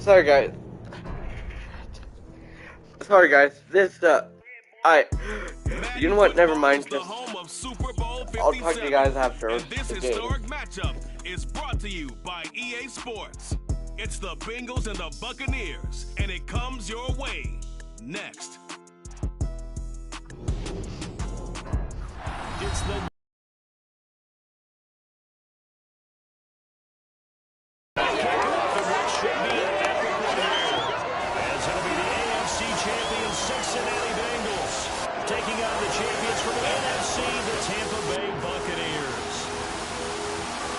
Sorry guys. This you know what? Never mind. Just I'll talk to you guys after and this the historic game. matchup is brought to you by EA Sports. It's the Bengals and the Buccaneers, and it comes your way next. It's the Cincinnati Bengals taking on the champions from the NFC, the Tampa Bay Buccaneers.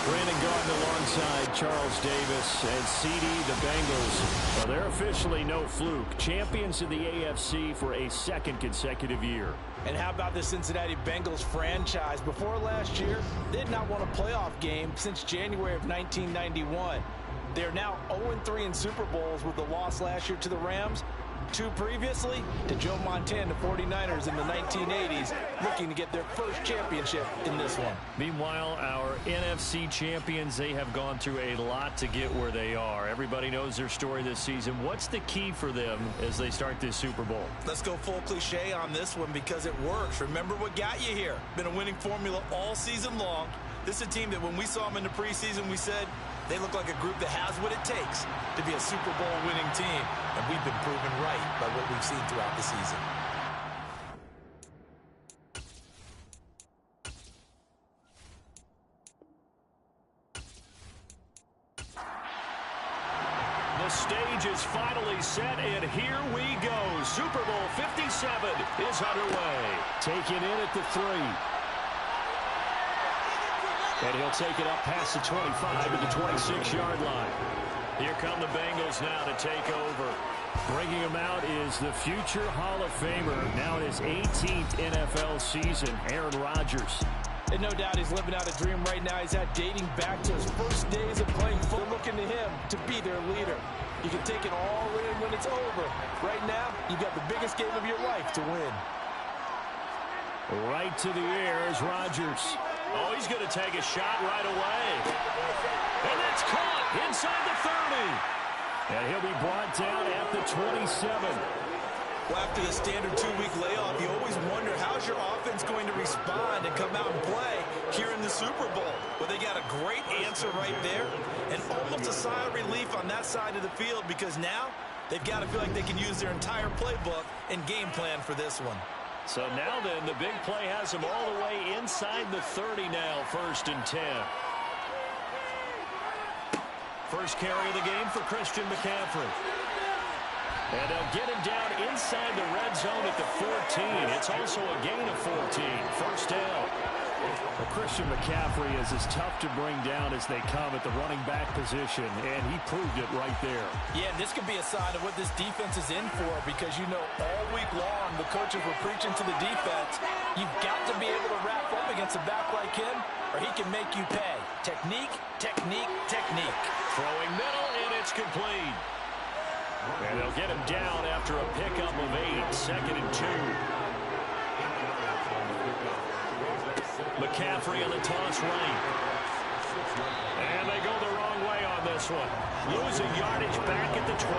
Brandon Garden alongside Charles Davis and CD, the Bengals. Well, they're officially no fluke. Champions of the AFC for a second consecutive year. And how about the Cincinnati Bengals franchise? Before last year, they did not won a playoff game since January of 1991. They're now 0-3 in Super Bowls with the loss last year to the Rams. 2 previously to Joe Montana, the 49ers in the 1980s, looking to get their first championship in this one. Meanwhile, our NFC champions, they have gone through a lot to get where they are. Everybody knows their story this season. What's the key for them as they start this Super Bowl? Let's go full cliche on this one because it works. Remember what got you here. Been a winning formula all season long. This is a team that when we saw them in the preseason, we said they look like a group that has what it takes to be a Super Bowl winning team. And we've been proven right by what we've seen throughout the season. The stage is finally set, and here we go. Super Bowl 57 is underway. Taken in at the 3. And he'll take it up past the 25 to the 26-yard line. Here come the Bengals now to take over. Bringing him out is the future Hall of Famer, now in his 18th NFL season, Aaron Rodgers. And no doubt he's living out a dream right now. He's had dating back to his first days of playing football. They're looking to him to be their leader. You can take it all in when it's over. Right now, you've got the biggest game of your life to win. Right to the air is Rodgers. Oh, he's going to take a shot right away. And that's caught inside the 30. And he'll be brought down at the 27. Well, after the standard 2-week layoff, you always wonder how's your offense going to respond and come out and play here in the Super Bowl. Well, they got a great answer right there and almost a sigh of relief on that side of the field because now they've got to feel like they can use their entire playbook and game plan for this one. So now then, the big play has him all the way inside the 30 now, 1st and 10. First carry of the game for Christian McCaffrey. And they'll get him down inside the red zone at the 14. It's also a gain of 14. First down. Well, Christian McCaffrey is as tough to bring down as they come at the running back position, and he proved it right there. Yeah, and this could be a sign of what this defense is in for because, you know, all week long the coaches were preaching to the defense. You've got to be able to wrap up against a back like him or he can make you pay. Technique, technique, technique. Throwing middle, and it's complete. And they'll get him down after a pickup of 8, 2nd and 2. McCaffrey on the toss right. And they go the wrong way on this one. Losing yardage back at the 12.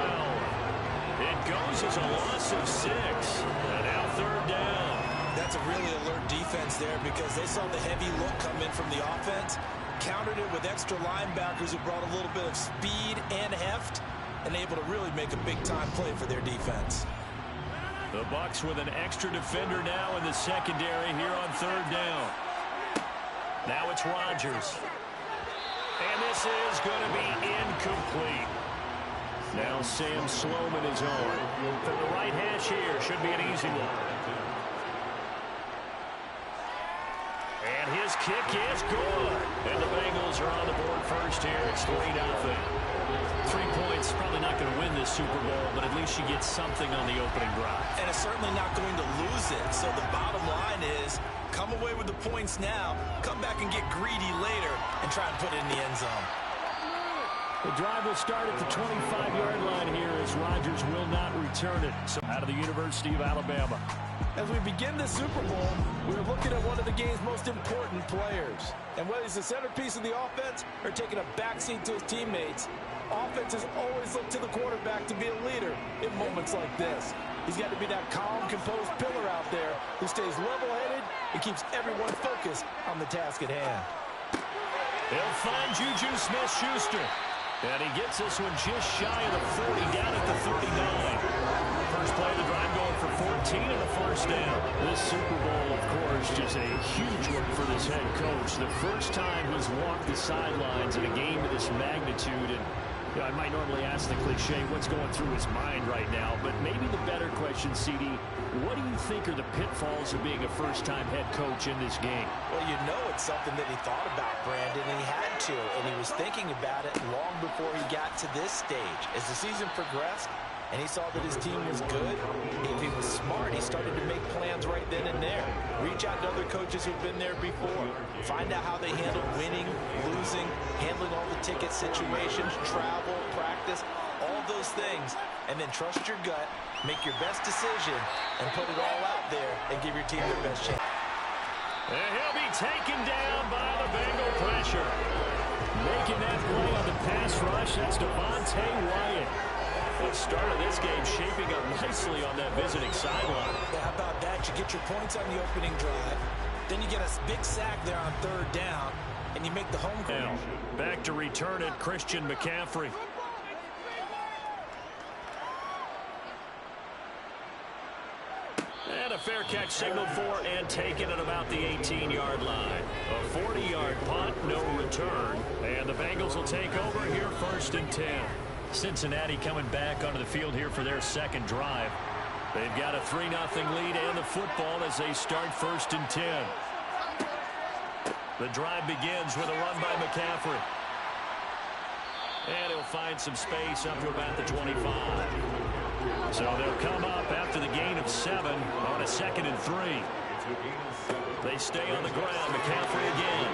It goes as a loss of 6. And now 3rd down. That's a really alert defense there because they saw the heavy look come in from the offense, countered it with extra linebackers who brought a little bit of speed and heft, and able to really make a big-time play for their defense. The Bucs with an extra defender now in the secondary here on 3rd down. Now it's Rodgers. And this is going to be incomplete. Now Sam Sloman is on. From the right hash here, should be an easy one. And his kick is good. And the Bengals are on the board first here. It's 3-0. 3 points, probably not going to win this Super Bowl, but at least you get something on the opening drive. And it's certainly not going to lose it. So the bottom line is, come away with the points now, come back and get greedy later, and try and put it in the end zone. The drive will start at the 25-yard line here as Rodgers will not return it. So out of the University of Alabama. As we begin the Super Bowl, we're looking at one of the game's most important players. And whether he's the centerpiece of the offense or taking a backseat to his teammates, Offenses always look to the quarterback to be a leader in moments like this. He's got to be that calm, composed pillar out there who stays level-headed and keeps everyone focused on the task at hand. They'll find Juju Smith-Schuster. And he gets this one just shy of the 40, down at the 39. First play of the drive going for 14 and a first down. This Super Bowl, of course, just a huge one for this head coach. The first time he's walked the sidelines in a game of this magnitude. And you know, I might normally ask the cliche, what's going through his mind right now? But maybe the better question, CD, what do you think are the pitfalls of being a first-time head coach in this game? Well, you know it's something that he thought about, Brandon, and he had to. And he was thinking about it long before he got to this stage. As the season progressed, and he saw that his team was good, if he was smart, he started to make plans right then and there. Reach out to other coaches who've been there before. Find out how they handle winning, losing, handling all the ticket situations, travel, practice, all those things. And then trust your gut, make your best decision, and put it all out there and give your team their best chance. And he'll be taken down by the Bengal pressure. Making that play on the pass rush, that's Devontae Wyatt. The start of this game shaping up nicely on that visiting sideline. Yeah, how about that? You get your points on the opening drive. Then you get a big sack there on third down, and you make the home now, back to return it, Christian McCaffrey. And a fair catch signaled for and taken at about the 18-yard line. A 40-yard punt, no return. And the Bengals will take over here, 1st and 10. Cincinnati coming back onto the field here for their second drive. They've got a 3-0 lead and the football as they start 1st and 10. The drive begins with a run by McCaffrey. And he'll find some space up to about the 25. So they'll come up after the gain of 7 on a 2nd and 3. They stay on the ground. McCaffrey again.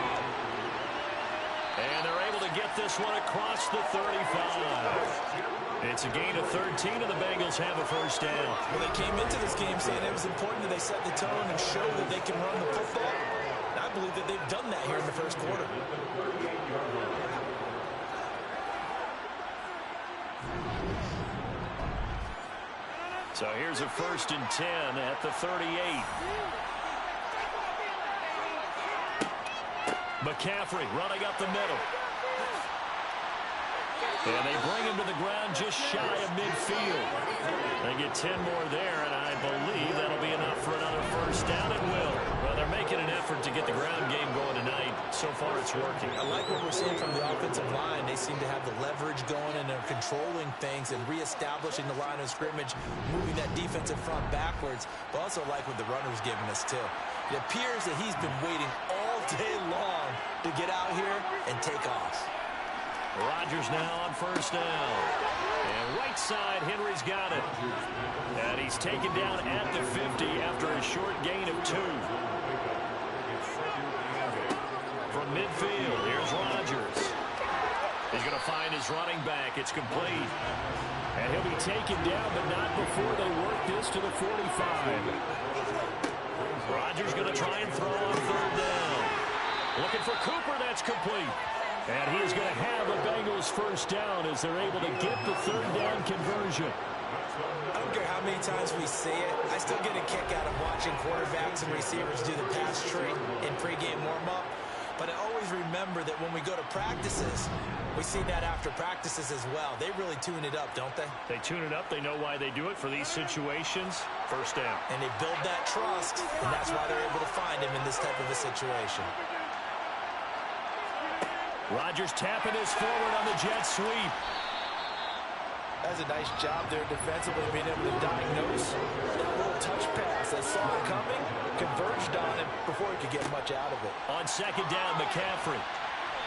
And they're able to get this one across the 35. It's a gain of 13, and the Bengals have a first down. Well, they came into this game saying it was important that they set the tone and show that they can run the football. And I believe that they've done that here in the first quarter. So here's a 1st and 10 at the 38. McCaffrey running up the middle. And they bring him to the ground just shy of midfield. They get 10 more there, and I believe that'll be enough for another first down. It will. Well, they're making an effort to get the ground game going tonight. So far, it's working. I like what we're seeing from the offensive line. They seem to have the leverage going, and they're controlling things and reestablishing the line of scrimmage, moving that defensive front backwards. But also like what the runner's giving us, too. It appears that he's been waiting all day long to get out here and take off. Rodgers now on first down. And right side, Henry's got it. And he's taken down at the 50 after a short gain of 2. From midfield, here's Rodgers. He's going to find his running back. It's complete. And he'll be taken down, but not before they work this to the 45. Rodgers going to try and throw on third down. Looking for Cooper, that's complete. And he is going to have a Bengals first down as they're able to get the third down conversion. I don't care how many times we see it. I still get a kick out of watching quarterbacks and receivers do the pass tree in pregame warm-up. But I always remember that when we go to practices, we see that after practices as well. They really tune it up, don't they? They tune it up. They know why they do it for these situations. First down. And they build that trust, and that's why they're able to find him in this type of a situation. Rodgers tapping his forward on the jet sweep. That's a nice job there defensively, being able to diagnose that little touch pass. They saw it coming, converged on it before he could get much out of it. On second down, McCaffrey.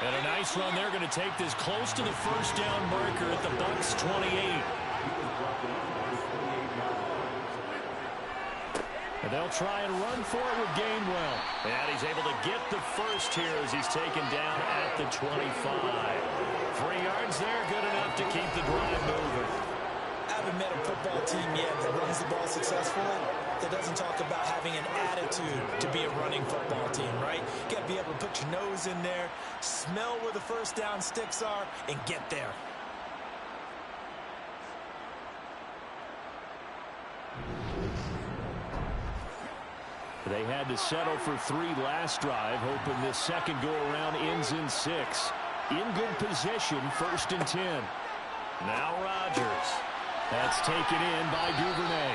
And a nice run. They're going to take this close to the first down marker at the Bucs 28. And they'll try and run for it with Gainwell. And he's able to get the first here as he's taken down at the 25. 3 yards there, good enough to keep the drive moving. I haven't met a football team yet that runs the ball successfully that doesn't talk about having an attitude to be a running football team, right? You got to be able to put your nose in there, smell where the first down sticks are, and get there. They had to settle for 3 last drive, hoping this second go-around ends in 6. In good position, 1st and 10. Now Rodgers. That's taken in by Duvernay.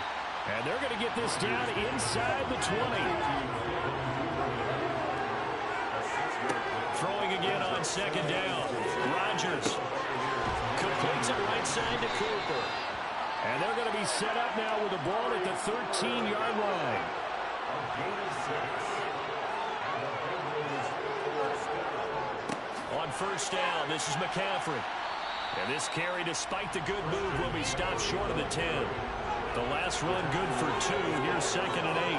And they're going to get this down inside the 20. Throwing again on 2nd down. Rodgers completes it right side to Cooper. And they're going to be set up now with the ball at the 13-yard line. On 1st down, this is McCaffrey. And this carry, despite the good move, will be stopped short of the 10. The last run good for 2. Here's 2nd and 8.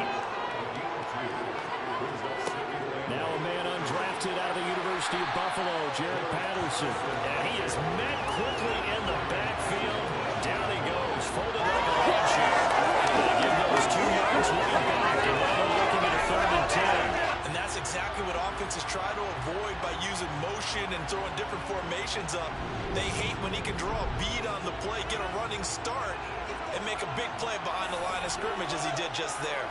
Now a man undrafted out of the University of Buffalo, Jared Patterson. And he is met quickly in the backfield. Down he goes, folded like a launcher. They give those 2 yards way back, and now they're looking at a 3rd and 10. And that's exactly what offenses try to avoid by using motion and throwing different formations up. They hate when he can draw a bead on the play, get a running start, and make a big play behind the line of scrimmage as he did just there.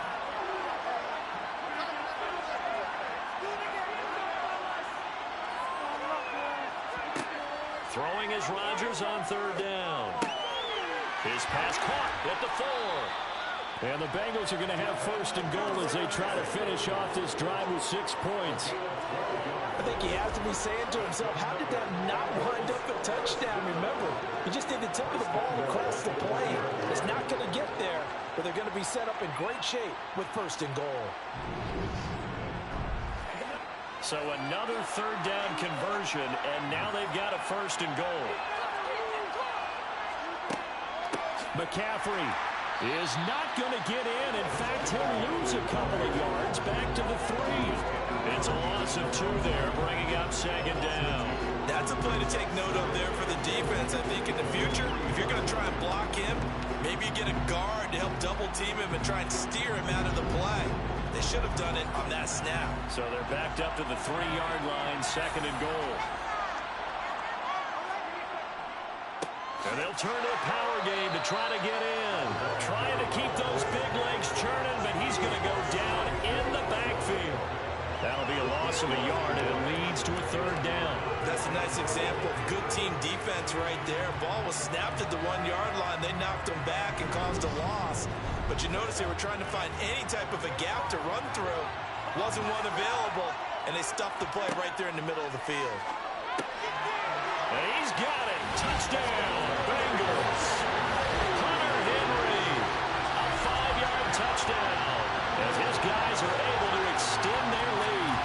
Throwing is Rodgers on 3rd down. His pass caught at the 4. And the Bengals are going to have 1st and goal as they try to finish off this drive with 6 points. I think he has to be saying to himself, how did that not wind up a touchdown? Remember, he just did the tip of the ball across the plane. It's not going to get there, but they're going to be set up in great shape with 1st and goal. So another 3rd down conversion, and now they've got a 1st and goal. McCaffrey is not going to get in. In fact, he'll lose a couple of yards back to the 3. It's a loss of 2 there, bringing up 2nd down. That's a play to take note of there for the defense, I think, in the future. If you're going to try and block him, maybe you get a guard to help double-team him and try and steer him out of the play. They should have done it on that snap. So they're backed up to the 3-yard line, 2nd and goal. And they'll turn to a power game to try to get in. Trying to keep those big legs churning, but he's going to go down in the backfield. That'll be a loss of a yard, and it leads to a 3rd down. That's a nice example of good team defense right there. Ball was snapped at the 1-yard line. They knocked him back and caused a loss. But you notice they were trying to find any type of a gap to run through. Wasn't one available, and they stuffed the play right there in the middle of the field. And he's got it. Touchdown, Bengals. Hunter Henry, a 5-yard touchdown as his guys are able to extend their lead.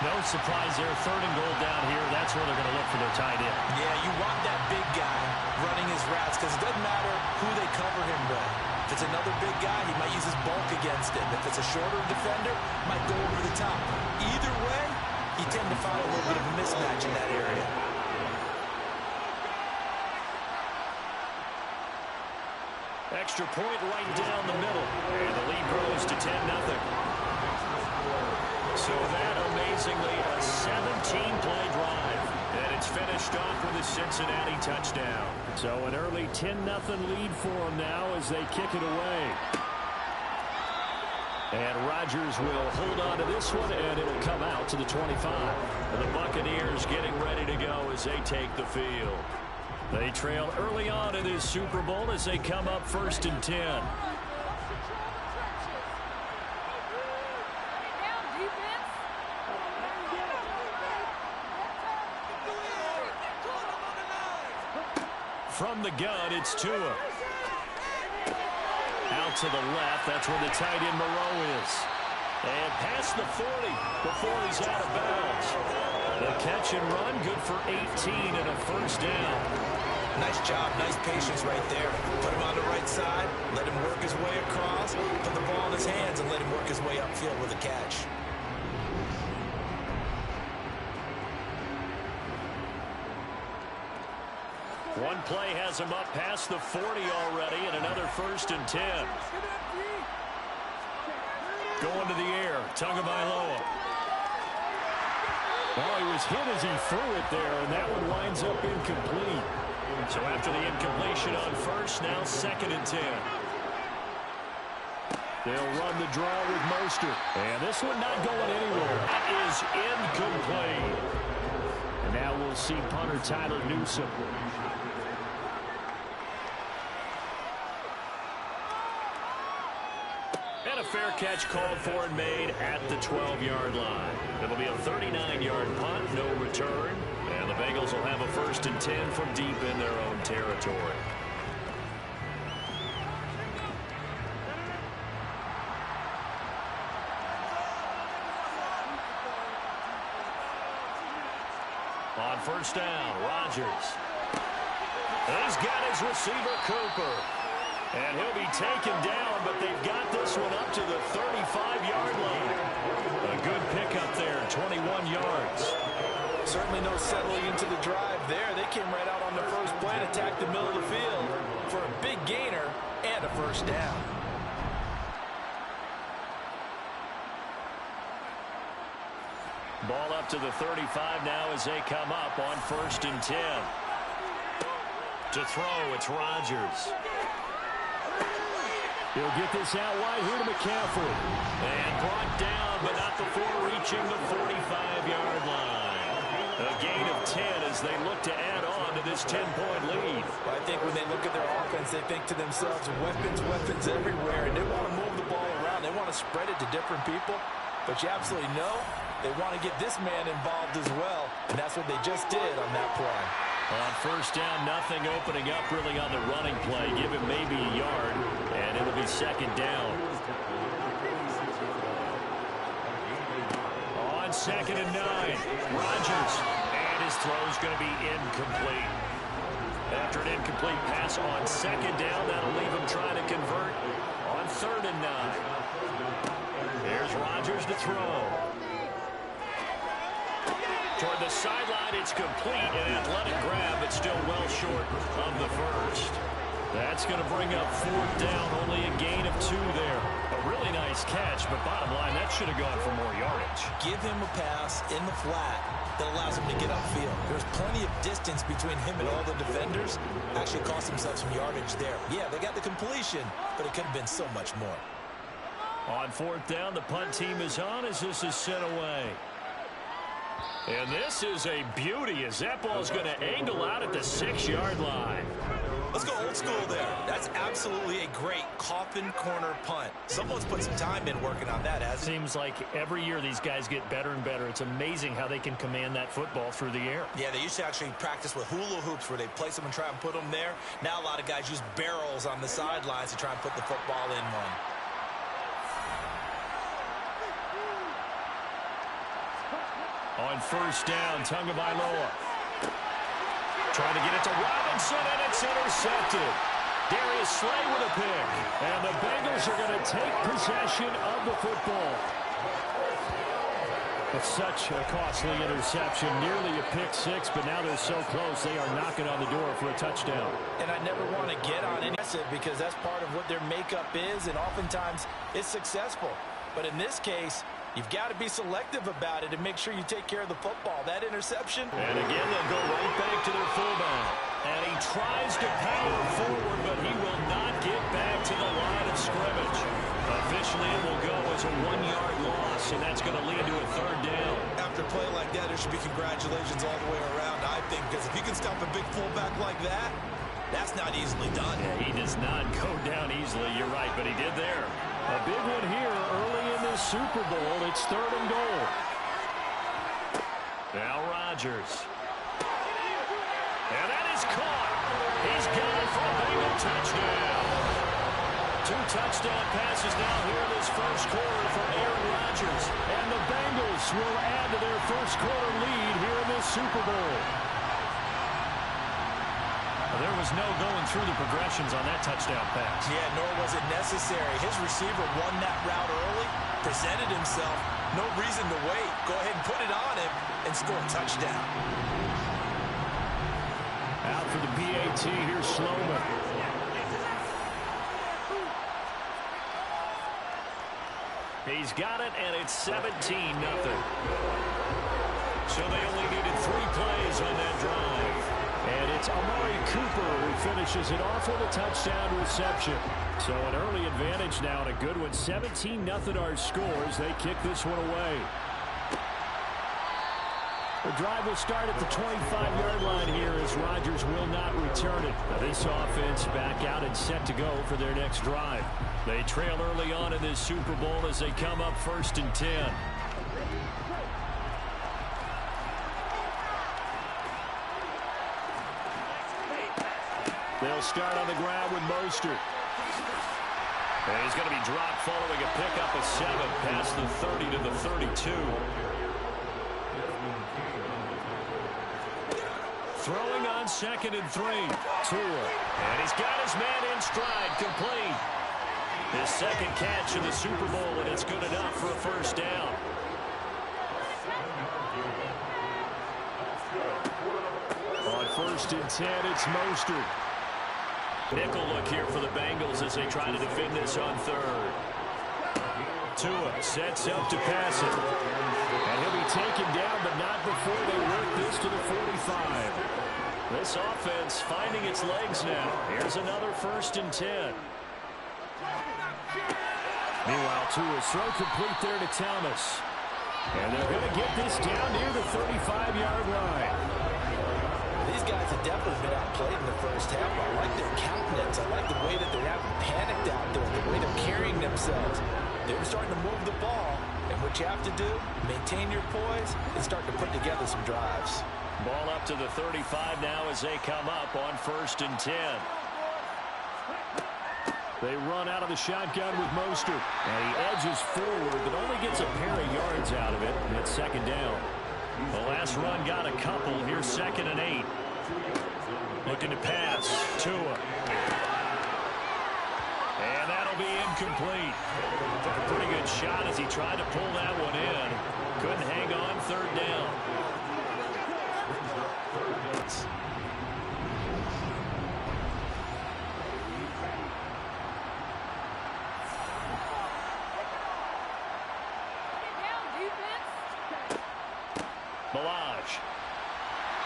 No surprise there, 3rd and goal down here. That's where they're going to look for their tight end. Yeah, you want that big guy running his routes because it doesn't matter who they cover him with. If it's another big guy, he might use his bulk against him. If it's a shorter defender, might go over the top. Either way, you tend to find a little bit of a mismatch in that area. Extra point right down the middle. And the lead grows to 10-0. So that, amazingly, a 17-play drive. And it's finished off with a Cincinnati touchdown. So an early 10-0 lead for them now as they kick it away. And Rodgers will hold on to this one, and it'll come out to the 25. And the Buccaneers getting ready to go as they take the field. They trail early on in this Super Bowl as they come up 1st and 10. From the gun, it's Tua. Out to the left, that's where the tight end Moreau is. And past the 40 before he's out of bounds. The catch and run, good for 18 and a 1st down. Nice job, nice patience right there. Put him on the right side, let him work his way across, put the ball in his hands, and let him work his way upfield with a catch. One play has him up past the 40 already, and another 1st and 10. Going to the air, Tagovailoa. Oh, he was hit as he threw it there, and that one winds up incomplete. So after the incompletion on 1st, now 2nd and 10. They'll run the draw with Mostert. And this one not going anywhere. That is incomplete. And now we'll see punter Tyler Newsome. And a fair catch called for and made at the 12-yard line. It'll be a 39-yard punt, no return. And the Bengals will have a 1st and 10 from deep in their own territory. On 1st down, Rodgers. He's got his receiver, Cooper. And he'll be taken down, but they've got this one up to the 35-yard line. A good pickup there, 21 yards. Certainly no settling into the drive there. They came right out on the first play and attacked the middle of the field for a big gainer and a 1st down. Ball up to the 35 now as they come up on 1st and 10. To throw, it's Rodgers. He'll get this out wide here to McCaffrey. And brought down, but not before reaching the 45-yard line. A gain of 10 as they look to add on to this 10-point lead. I think when they look at their offense, they think to themselves, weapons, weapons everywhere, and they want to move the ball around. They want to spread it to different people. But you absolutely know they want to get this man involved as well, and that's what they just did on that play. On 1st down, nothing opening up really on the running play. Give him maybe a yard, and it'll be 2nd down. On 2nd and 9, Rodgers, and his throw's going to be incomplete. After an incomplete pass on 2nd down, that'll leave him trying to convert on 3rd and 9. Here's Rodgers to throw. Toward the sideline, it's complete. An athletic grab, but still well short of the 1st. That's going to bring up 4th down. Only a gain of 2 there. A really nice catch, but bottom line, that should have gone for more yardage. Give him a pass in the flat that allows him to get upfield. There's plenty of distance between him and all the defenders. Actually cost himself some yardage there. Yeah, they got the completion, but it could have been so much more. On 4th down, the punt team is on as this is sent away. And this is a beauty as that ball is going to angle out at the 6-yard line. Let's go old school there. That's absolutely a great coffin corner punt. Someone's put some time in working on that, hasn't it? Seems like every year these guys get better and better. It's amazing how they can command that football through the air. Yeah, they used to actually practice with hula hoops where they place them and try and put them there. Now a lot of guys use barrels on the sidelines to try and put the football in one. On 1st down, Tagovailoa. Trying to get it to Robinson, and it's intercepted. Darius Slay with a pick. And the Bengals are going to take possession of the football. It's such a costly interception, nearly a pick 6, but now they're so close, they are knocking on the door for a touchdown. And I never want to get on any because that's part of what their makeup is, and oftentimes it's successful. But in this case, you've got to be selective about it and make sure you take care of the football. That interception. And again, they'll go right back to their fullback. And he tries to power forward, but he will not get back to the line of scrimmage. Officially, it will go as a 1-yard loss, and that's going to lead to a 3rd down. After a play like that, there should be congratulations all the way around, I think, because if you can stop a big fullback like that, that's not easily done. Yeah, he does not go down easily, you're right, but he did there. A big one here early in this Super Bowl. It's 3rd and goal. Now Rodgers. And that is caught. He's got it for a Bengal touchdown. 2 touchdown passes now here in this first quarter for Aaron Rodgers. And the Bengals will add to their first quarter lead here in this Super Bowl. There was no going through the progressions on that touchdown pass. Yeah, nor was it necessary. His receiver won that route early, presented himself. No reason to wait. Go ahead and put it on him and score a touchdown. Out for the PAT, here's Sloman. He's got it, and it's 17-0. So they only needed 3 plays on that drive. And it's Amari Cooper, who finishes it off with a touchdown reception. So an early advantage now and a good one. 17-0 our scores. They kick this one away. The drive will start at the 25-yard line here as Rodgers will not return it. Now this offense back out and set to go for their next drive. They trail early on in this Super Bowl as they come up 1st and 10. They'll start on the ground with Mostert. And he's going to be dropped following a pickup of 7 past the 30 to the 32. Throwing on 2nd and 3. Tua. And he's got his man in stride, complete. His second catch in the Super Bowl, and it's good enough for a first down. On 1st and 10, it's Mostert. Nickel look here for the Bengals as they try to defend this on 3rd. Tua sets up to pass it. And he'll be taken down, but not before they work this to the 45. This offense finding its legs now. Here's another 1st and 10. Meanwhile, Tua's throw complete there to Thomas. And they're going to get this down near the 35-yard line. These guys have definitely been outplayed in the first half. I like their countenance. I like the way that they haven't panicked out there, the way they're carrying themselves. They're starting to move the ball, and what you have to do, maintain your poise and start to put together some drives. Ball up to the 35 now as they come up on 1st and 10. They run out of the shotgun with Mostert, and he edges forward, but only gets a pair of yards out of it, and it's 2nd down. The last run got a couple. Here's 2nd and 8. Looking to pass. Tua. And that'll be incomplete. Took a pretty good shot as he tried to pull that one in. Couldn't hang on 3rd down.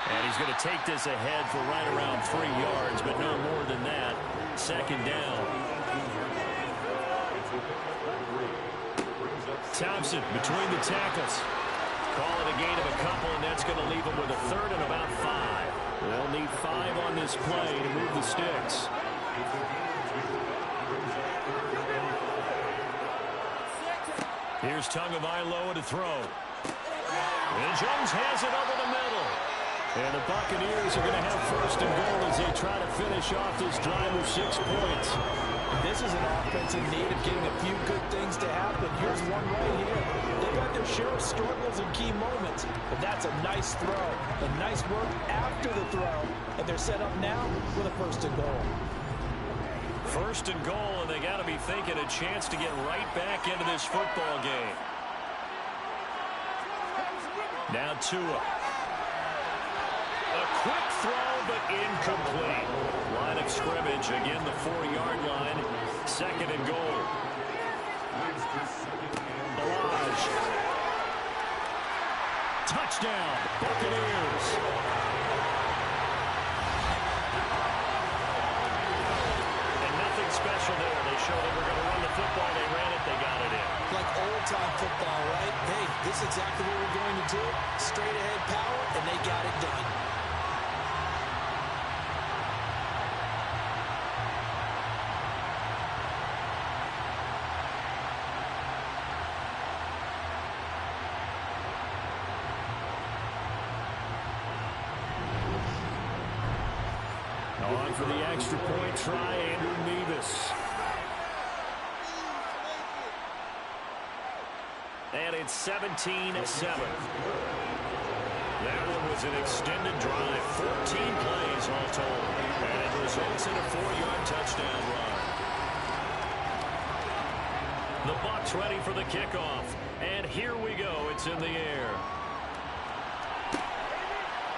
And he's going to take this ahead for right around 3 yards, but no more than that. 2nd down. Thompson between the tackles. Call it a gain of a couple, and that's going to leave him with a 3rd and about 5. They'll need 5 on this play to move the sticks. Here's Tagovailoa to throw. And Jones has it over the middle. And the Buccaneers are going to have 1st and goal as they try to finish off this drive with 6 points. And this is an offense in need of getting a few good things to happen. Here's one right here. They've got their share of struggles and key moments, but that's a nice throw. A nice work after the throw. And they're set up now with a 1st and goal. 1st and goal, and they got to be thinking a chance to get right back into this football game. Now Tua. A quick throw, but incomplete. Line of scrimmage, again the 4-yard line. 2nd and goal. Barrage. Touchdown, Buccaneers. And nothing special there. They showed they were going to run the football. They ran it. They got it in. Like old-time football, right? Hey, this is exactly what we're going to do. Straight-ahead power, and they got it done. On for the extra point try, Andrew Nevis. And it's 17-7. That one was an extended drive. 14 plays all told. And it results in a 4-yard touchdown run. The Bucs ready for the kickoff. And here we go. It's in the air.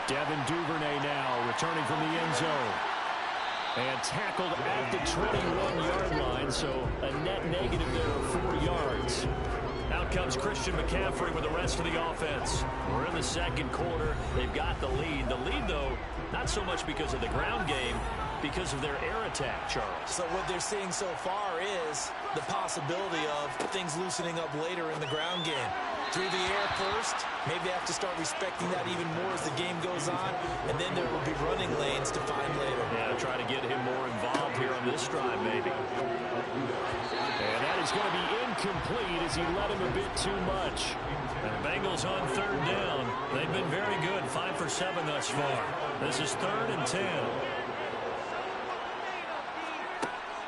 Devin Duvernay now returning from the end zone. And tackled at the 21-yard line, so a net negative there of 4 yards. Out comes Christian McCaffrey with the rest of the offense. We're in the second quarter. They've got the lead. The lead, though, not so much because of the ground game, because of their air attack, Charles. So what they're seeing so far is the possibility of things loosening up later in the ground game. Through the air first, maybe they have to start respecting that even more as the game goes on, and then there will be running lanes to find later. Yeah, try to get him more involved here on this drive, maybe. And that is going to be incomplete as he led him a bit too much. And the Bengals on third down. They've been very good, 5 for 7 thus far. This is 3rd and 10.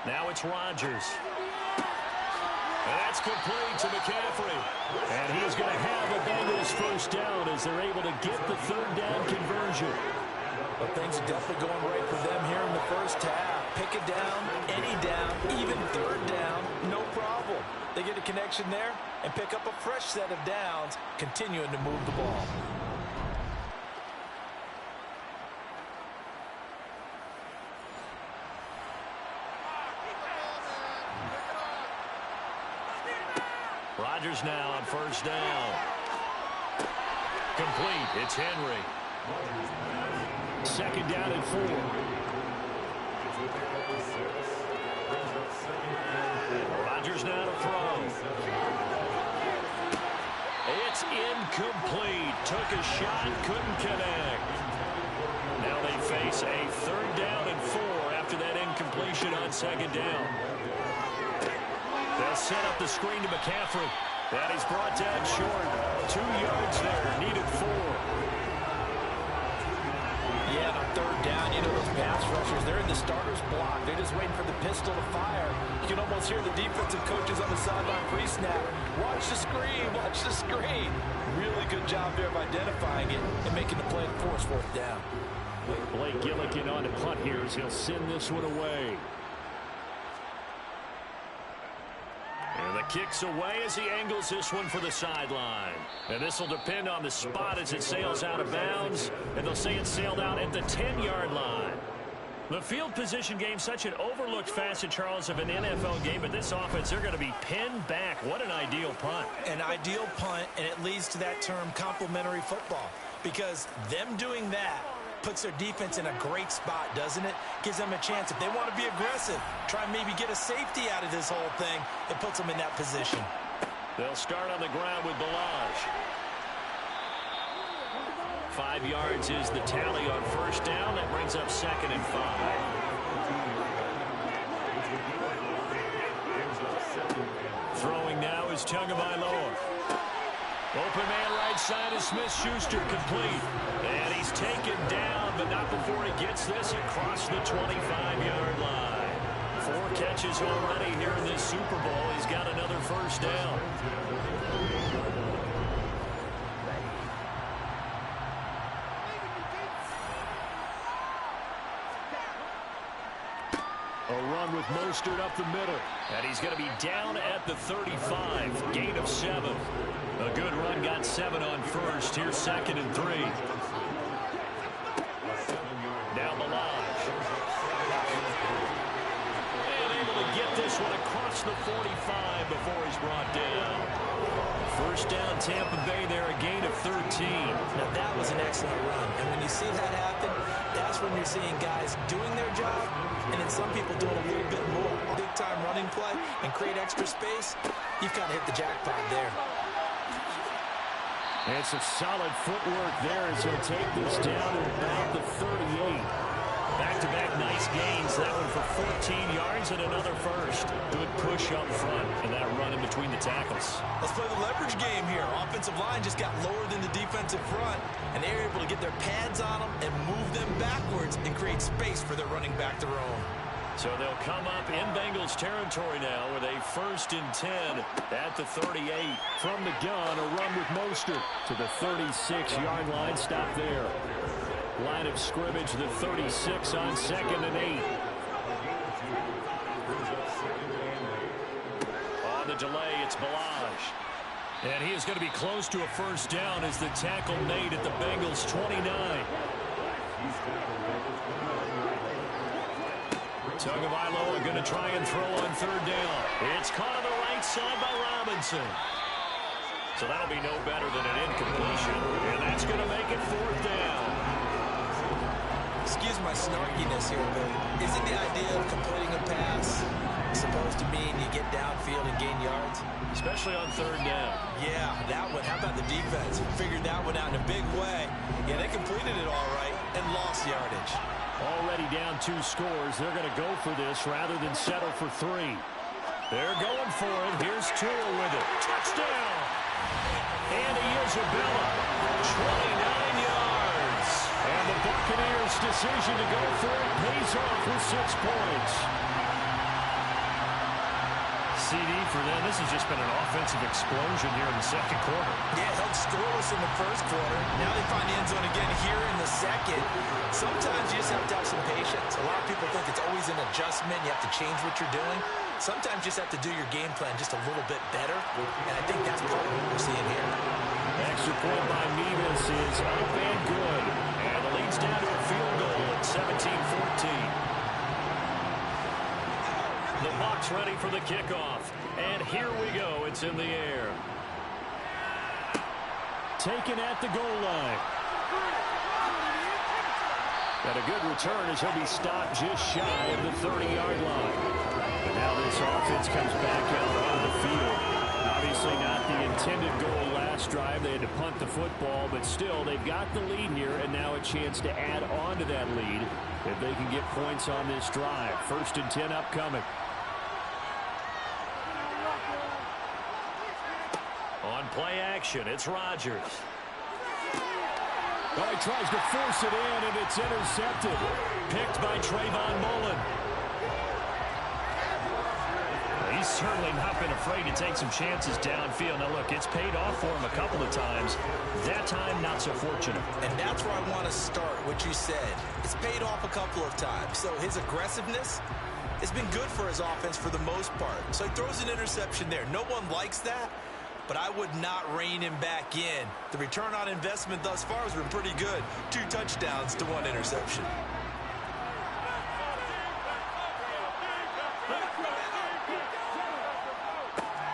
Now it's Rodgers. And that's complete to McCaffrey. And he's going to have a Bengals first down as they're able to get the third down conversion. But things are definitely going right for them here in the first half. Pick it down, any down, even third down, no problem. They get a connection there and pick up a fresh set of downs, continuing to move the ball. Rodgers now on first down. Complete. It's Henry. 2nd down and 4. Rodgers now to throw. It's incomplete. Took a shot, couldn't connect. Now they face a 3rd down and 4 after that incompletion on 2nd down. They'll set up the screen to McCaffrey. And he's brought down short. 2 yards there. Needed 4. Yeah, and on 3rd down, you know those pass rushers, they're in the starter's block. They're just waiting for the pistol to fire. You can almost hear the defensive coaches on the sideline pre-snap. Watch the screen. Watch the screen. Really good job there of identifying it and making the play to force 4th down. Blake Gillikin on to punt here as he'll send this one away. And the kick's away as he angles this one for the sideline. And this will depend on the spot as it sails out of bounds. And they'll say it sailed out at the 10-yard line. The field position game, such an overlooked facet, Charles, of an NFL game. But this offense, they're going to be pinned back. What an ideal punt. An ideal punt, and it leads to that term complementary football. Because them doing that puts their defense in a great spot, doesn't it? Gives them a chance. If they want to be aggressive, try and maybe get a safety out of this whole thing, it puts them in that position. They'll start on the ground with Balaj. 5 yards is the tally on first down. That brings up 2nd and 5. Throwing now is Tagovailoa. Open man right side is Smith-Schuster, complete. And he's taken down, but not before he gets this across the 25-yard line. 4 catches already here in this Super Bowl. He's got another first down. A run with Mostert up the middle. And he's going to be down at the 35. Gain of 7. A good run, got 7 on first. Here's 2nd and 3. Now Balaj. And able to get this one across the 45 before he's brought down. First down, Tampa Bay there, a gain of 13. Now that was an excellent run. And when you see that happen, that's when you're seeing guys doing their job, and then some people doing a little bit more. Big-time running play and create extra space. You've got to hit the jackpot there. And some solid footwork there as he'll take this down to about the 38. Back-to-back nice gains. That one for 14 yards and another first. Good push up front and that run in between the tackles. Let's play the leverage game here. Offensive line just got lower than the defensive front, and they're able to get their pads on them and move them backwards and create space for their running back to roam. So they'll come up in Bengals territory now with a 1st and 10 at the 38. From the gun, a run with Mostert to the 36-yard line. Stop there. Line of scrimmage, the 36 on 2nd and 8. On the delay, it's Balaj. And he is going to be close to a first down as the tackle made at the Bengals 29. Tagovailoa going to try and throw on 3rd down. It's caught on the right side by Robinson. So that'll be no better than an incompletion. And that's going to make it 4th down. Excuse my snarkiness here, but isn't the idea of completing a pass supposed to mean you get downfield and gain yards? Especially on 3rd down. Yeah, that one. How about the defense? Figured that one out in a big way. Yeah, they completed it all right and lost yardage. Already down 2 scores. They're going to go for this rather than settle for 3. They're going for it. Here's Tua with it. Touchdown! And Isabella, 29 yards. And the Buccaneers' decision to go for it pays off with 6 points. CD for them. This has just been an offensive explosion here in the 2nd quarter. Yeah, held scoreless in the 1st quarter. Now they find the end zone again here in the 2nd. Sometimes you just have to have some patience. A lot of people think it's always an adjustment. You have to change what you're doing. Sometimes you just have to do your game plan just a little bit better. And I think that's part of what we're seeing here. Extra point by Mevis is up and good. And the lead's down to a field goal at 17-14. The Bucs ready for the kickoff. And here we go. It's in the air. Taken at the goal line. And a good return as he'll be stopped just shy of the 30-yard line. But now this offense comes back out on the field. Obviously not the intended goal last drive. They had to punt the football, but still they've got the lead here, and now a chance to add on to that lead if they can get points on this drive. 1st and 10 upcoming. On play action, it's Rodgers. Oh, he tries to force it in, and it's intercepted. Picked by Trayvon Mullen. He's certainly not been afraid to take some chances downfield. Now, look, it's paid off for him a couple of times. That time, not so fortunate. And that's where I want to start, what you said. It's paid off a couple of times. So his aggressiveness has been good for his offense for the most part. So he throws an interception there. No one likes that, but I would not rein him back in. The return on investment thus far has been pretty good. 2 touchdowns to 1 interception.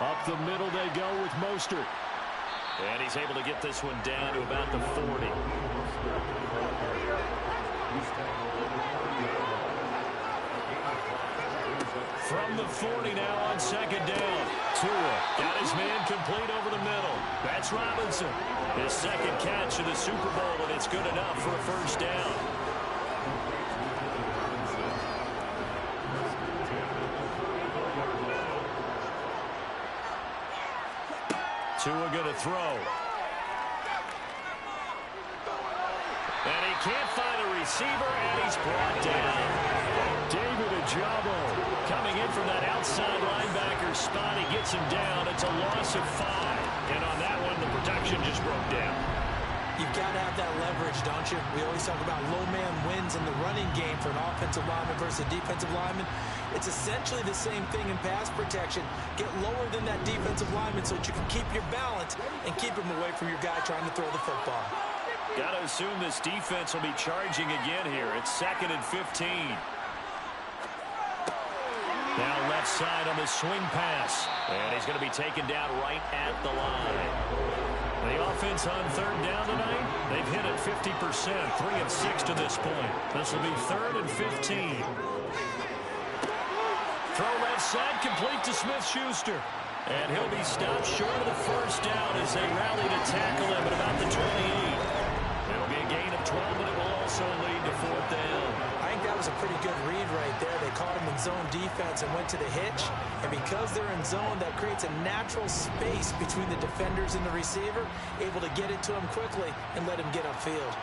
Up the middle they go with Mostert. And he's able to get this one down to about the 40. From the 40 now on 2nd down. Tua got his man complete over the middle. That's Robinson. His 2nd catch of the Super Bowl, and it's good enough for a 1st down. Tua going to throw. And he can't find a receiver, and he's brought down. David Ajabo coming in from that outside linebacker spot. He gets him down. It's a loss of 5. And on that one, the protection just broke down. You've got to have that leverage, don't you? We always talk about low man wins in the running game for an offensive lineman versus a defensive lineman. It's essentially the same thing in pass protection. Get lower than that defensive lineman so that you can keep your balance and keep him away from your guy trying to throw the football. Got to assume this defense will be charging again here. It's 2nd and 15. Now left side on the swing pass. And he's going to be taken down right at the line. The offense on 3rd down tonight, they've hit it 50%, 3 of 6 to this point. This will be 3rd and 15. Throw left side, complete to Smith-Schuster. And he'll be stopped short of the 1st down as they rally to tackle him at about the 28. It'll be a gain of 12, but it will also lead to 4th down. I think that was a pretty good read right there. They caught him in zone defense and went to the hitch. And because they're in zone, that creates a natural space between the defenders and the receiver, able to get it to him quickly and let him get upfield.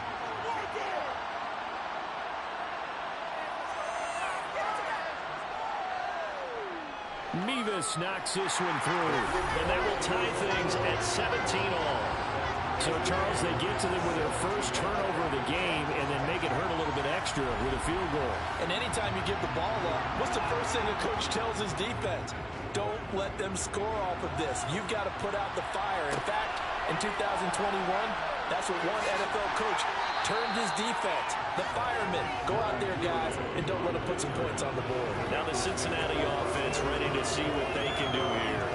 Mevis knocks this one through. And that will tie things at 17 all. So, Charles, they get to them with their first turnover of the game and then make it hurt a little bit extra with a field goal. And anytime you give the ball up, what's the first thing a coach tells his defense? Don't let them score off of this. You've got to put out the fire. In fact, in 2021, that's what one NFL coach termed his defense. The firemen. Go out there, guys, and don't let them put some points on the board. Now the Cincinnati offense ready to see what they can do here.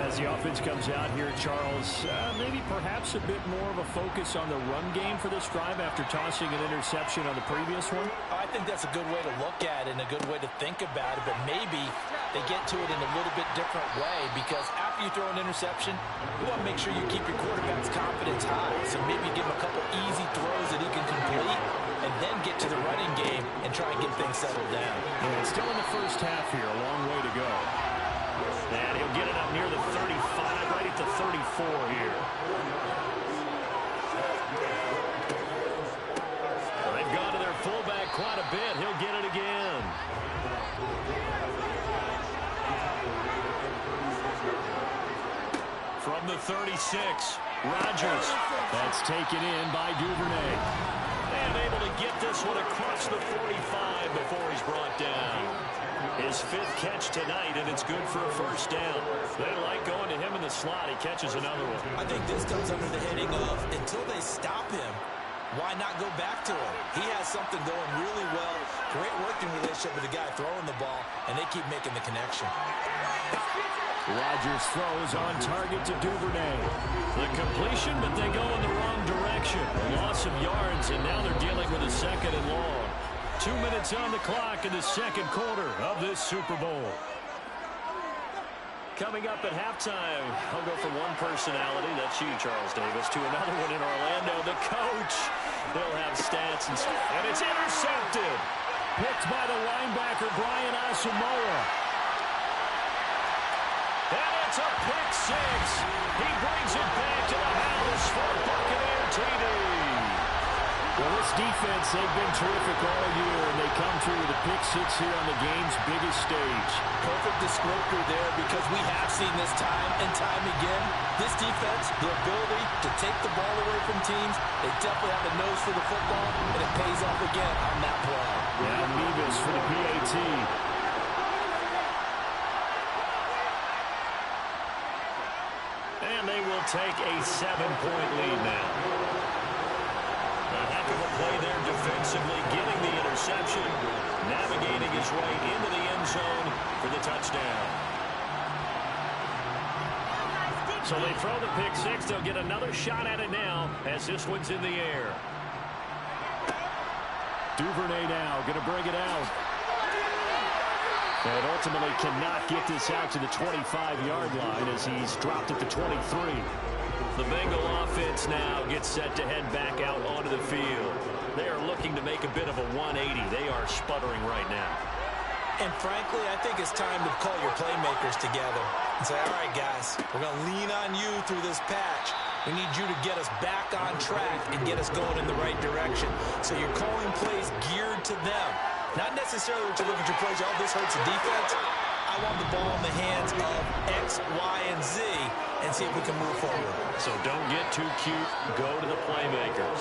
As the offense comes out here, Charles, maybe perhaps a bit more of a focus on the run game for this drive after tossing an interception on the previous one? I think that's a good way to look at it and a good way to think about it, but maybe they get to it in a little bit different way, because after you throw an interception, you want to make sure you keep your quarterback's confidence high. So maybe give him a couple easy throws that he can complete and then get to the running game and try and get things settled down. Yeah, it's still in the first half here, a long way to go. And he'll get it up near the 35, right at the 34 here. Well, they've gone to their fullback quite a bit. He'll get it again. From the 36, Rodgers. That's taken in by Duvernay. And able to get this one across the 45 before he's brought down. His fifth catch tonight, and it's good for a first down. They like going to him in the slot. He catches another one. I think this comes under the heading of, until they stop him, why not go back to him? He has something going really well. Great working relationship with the guy throwing the ball, and they keep making the connection. Rodgers throws on target to Duvernay. The completion, but they go in the wrong direction. A loss of yards, and now they're dealing with a second and long. 2 minutes on the clock in the second quarter of this Super Bowl. Coming up at halftime, I'll go from one personality, that's you, Charles Davis, to another one in Orlando, the coach. They'll have stats, and it's intercepted. Picked by the linebacker, Brian Asamoah. And it's a pick six. He brings it back to the house for Buccaneer TD. Well, this defense, they've been terrific all year, and they come through with a pick six here on the game's biggest stage. Perfect descriptor there, because we have seen this time and time again. This defense, the ability to take the ball away from teams, they definitely have a nose for the football, and it pays off again on that play. Yeah, Mevis for the PAT. And they will take a 7-point lead now. A heck of a play there defensively, getting the interception, navigating his way into the end zone for the touchdown. So they throw the pick six. They'll get another shot at it now as this one's in the air. Duvernay now going to bring it out. And ultimately cannot get this out to the 25-yard line as he's dropped at the 23. The Bengal offense now gets set to head back out onto the field. They are looking to make a bit of a 180. They are sputtering right now. And frankly, I think it's time to call your playmakers together and say, all right, guys, we're going to lean on you through this patch. We need you to get us back on track and get us going in the right direction. So you're calling plays geared to them. Not necessarily to look at your plays, oh, this hurts the defense. I want the ball in the hands of X, Y, and Z and see if we can move forward. So don't get too cute. Go to the playmakers.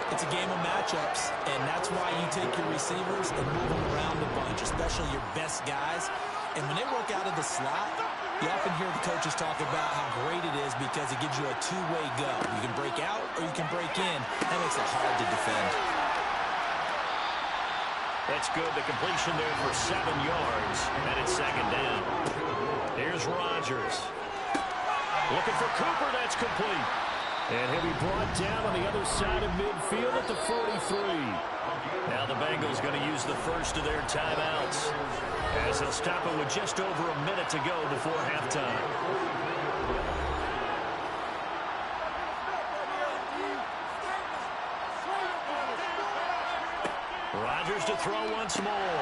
It's a game of matchups, and that's why you take your receivers and move them around a bunch, especially your best guys. And when they work out of the slot, you often hear the coaches talk about how great it is because it gives you a two-way go. You can break out or you can break in. That makes it hard to defend. That's good. The completion there for 7 yards, and it's second down. Here's Rodgers. Looking for Cooper. That's complete. And he'll be brought down on the other side of midfield at the 43. Now the Bengals going to use the first of their timeouts as they'll stop it with just over a minute to go before halftime. Rodgers to throw once more.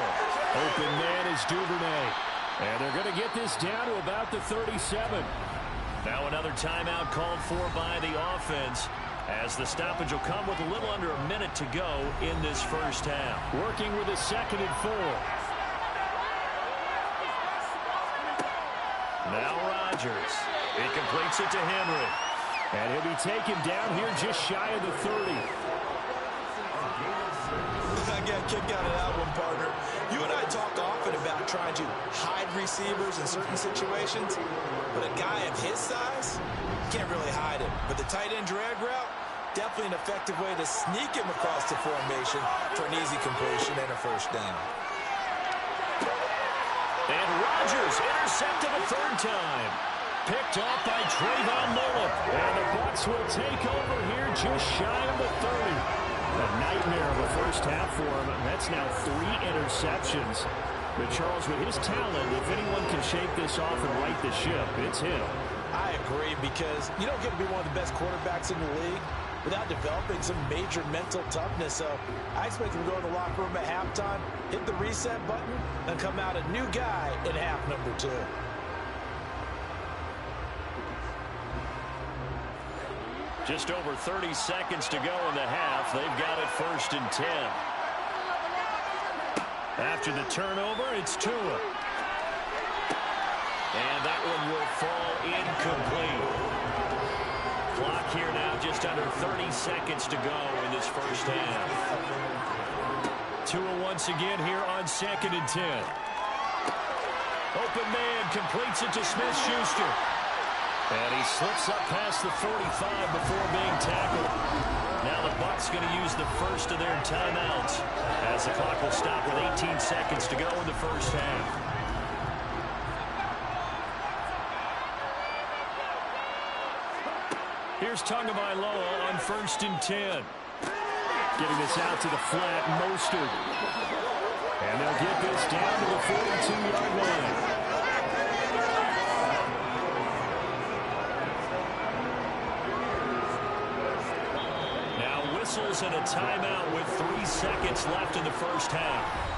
Open man is Duvernay. And they're going to get this down to about the 37. Now another timeout called for by the offense as the stoppage will come with a little under a minute to go in this first half. Working with a 2nd and 4. Now Rodgers. He completes it to Henry. And he'll be taken down here just shy of the 30. I got a kick out of that one, partner. You and I talk often about trying to hide receivers in certain situations, but a guy of his size can't really hide him. But the tight end drag route, definitely an effective way to sneak him across the formation for an easy completion and a first down. And Rodgers intercepted a third time. picked off by Trayvon Mullen. And the Bucs will take over here just shy of the 30. A nightmare of a first half for him. That's now 3 interceptions. But Charles, with his talent, if anyone can shake this off and right the ship, it's him. I agree, because you don't get to be one of the best quarterbacks in the league without developing some major mental toughness. So I expect him to go in the locker room at halftime, hit the reset button, and come out a new guy in half number 2. Just over 30 seconds to go in the half. They've got it 1st and 10. After the turnover, it's Tua. And that one will fall incomplete. Clock here now just under 30 seconds to go in this first half. Tua once again here on 2nd and 10. Open man completes it to Smith-Schuster. And he slips up past the 45 before being tackled. Now the Bucs going to use the first of their timeouts as the clock will stop with 18 seconds to go in the first half. Here's Tagovailoa on 1st and 10. Getting this out to the flat, Mostert. And they'll get this down to the 42-yard line. Now whistles and a timeout with 3 seconds left in the first half.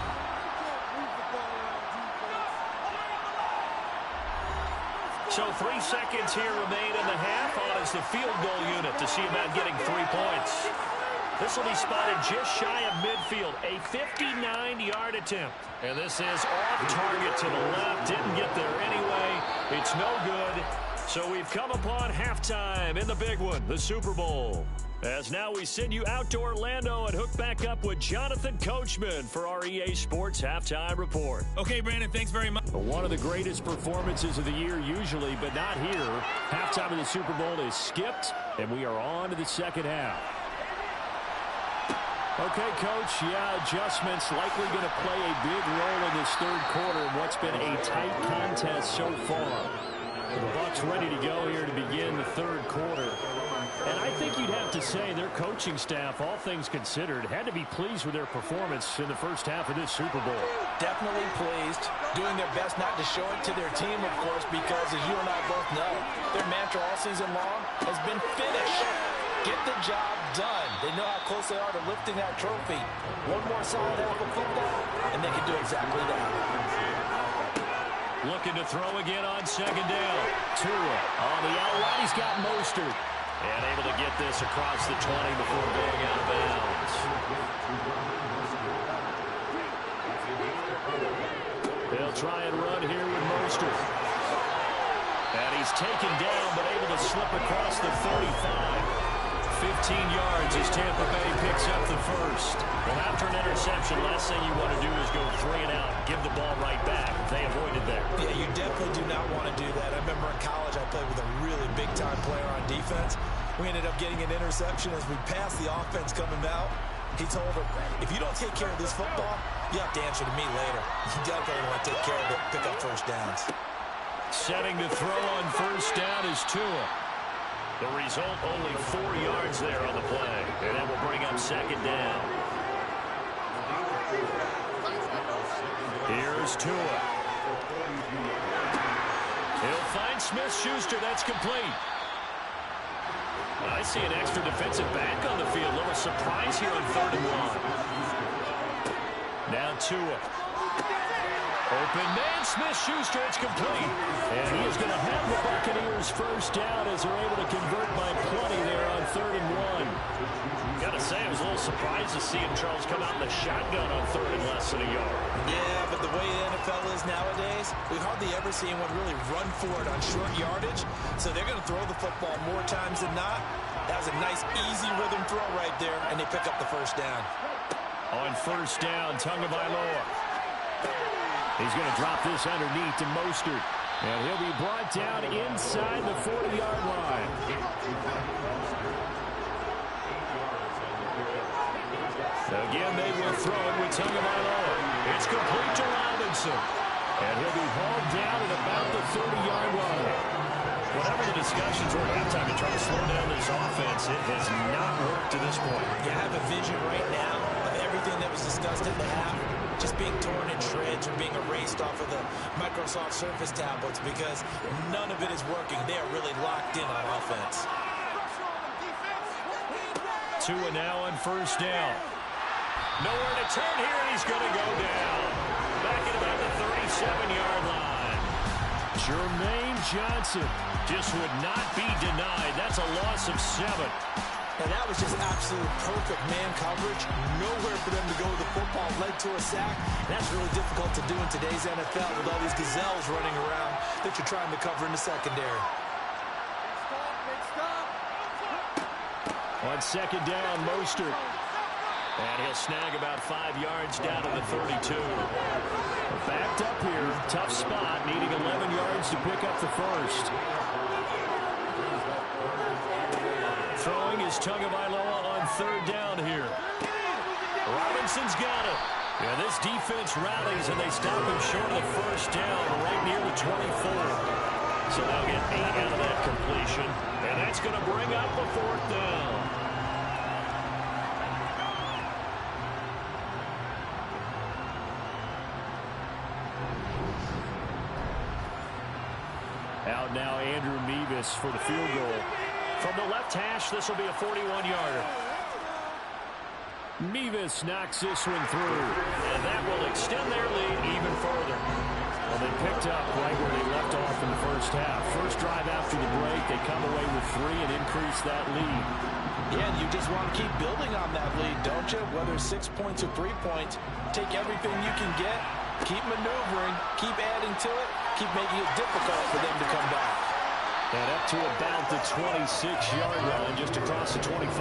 So 3 seconds here remain in the half. On is the field goal unit to see about getting 3 points. This will be spotted just shy of midfield. A 59-yard attempt. And this is off target to the left. Didn't get there anyway. It's no good. So we've come upon halftime in the big one, the Super Bowl. As now we send you out to Orlando and hook back up with Jonathan Coachman for our EA Sports Halftime Report. Okay, Brandon, thanks very much. One of the greatest performances of the year usually, but not here. Halftime of the Super Bowl is skipped, and we are on to the second half. Okay, Coach, adjustments likely going to play a big role in this third quarter in what's been a tight contest so far. The Bucs ready to go here to begin the third quarter. And I think you'd have to say their coaching staff, all things considered, had to be pleased with their performance in the first half of this Super Bowl. Definitely pleased, doing their best not to show it to their team, of course, because as you and I both know, their mantra all season long has been finish. Get the job done. They know how close they are to lifting that trophy. One more solid half of football, and they can do exactly that. Looking to throw again on 2nd down. Tua on the outright. He's got Mostert. And able to get this across the 20 before going out of bounds. They'll try and run here with Mostert. And he's taken down, but able to slip across the 35. 15 yards as Tampa Bay picks up the first. Well, after an interception, last thing you want to do is go 3 and out, give the ball right back. They avoided that. Yeah, you definitely do not want to do that. I remember in college I played with a really big-time player on defense. We ended up getting an interception as we passed the offense coming out. He told him, if you don't take care of this football, you have to answer to me later. You definitely want to take care of it, pick up first downs. Setting to throw on 1st down is Tua. The result, only 4 yards there on the play. And that will bring up 2nd down. Here's Tua. He'll find Smith-Schuster. That's complete. I see an extra defensive back on the field. A little surprise here on 3rd and 1. Now Tua. Open man, Smith-Schuster, it's complete. And he is going to have the Buccaneers first down as they're able to convert by plenty there on 3rd and 1. Got to say, I was a little surprised to see him, Charles, come out in the shotgun on 3rd and less than a yard. Yeah, but the way the NFL is nowadays, we hardly ever see anyone really run for it on short yardage. So they're going to throw the football more times than not. That was a nice, easy rhythm throw right there, and they pick up the first down. On 1st down, Tagovailoa. He's going to drop this underneath to Mostert. And he'll be brought down inside the 40-yard line. Again, they will throw it with Tagovailoa. It's complete to Robinson. And he'll be hauled down at about the 30-yard line. Whatever the discussions were at halftime to try to slow down this offense, it has not worked to this point. You have a vision right now of everything that was discussed in the half just being torn in shreds or being erased off of the Microsoft Surface tablets because none of it is working. They are really locked in on offense. 2 and now on first down. Nowhere to turn here, and he's going to go down. Back at about the 37-yard line. Jermaine Johnson just would not be denied. That's a loss of 7. And that was just absolute perfect man coverage. Nowhere for them to go with the football. Led to a sack. And that's really difficult to do in today's NFL with all these gazelles running around that you're trying to cover in the secondary. On second down, Mostert. And he'll snag about 5 yards down to the 32. Backed up here. Tough spot. Needing 11 yards to pick up the first. Throwing is Tagovailoa on third down here. Robinson's got it. Yeah, this defense rallies, and they stop him short of the first down right near the 24. So they'll get 8 out of that completion. And that's going to bring up the 4th down. Out now, Andrew Mevis for the field goal. From the left hash, this will be a 41-yarder. Mevis knocks this one through, and that will extend their lead even further. Well, they picked up right where they left off in the first half. First drive after the break, they come away with 3 and increase that lead. Yeah, and you just want to keep building on that lead, don't you? Whether 6 points or 3 points, take everything you can get, keep maneuvering, keep adding to it, keep making it difficult for them to come back. And up to about the 26-yard line, just across the 25.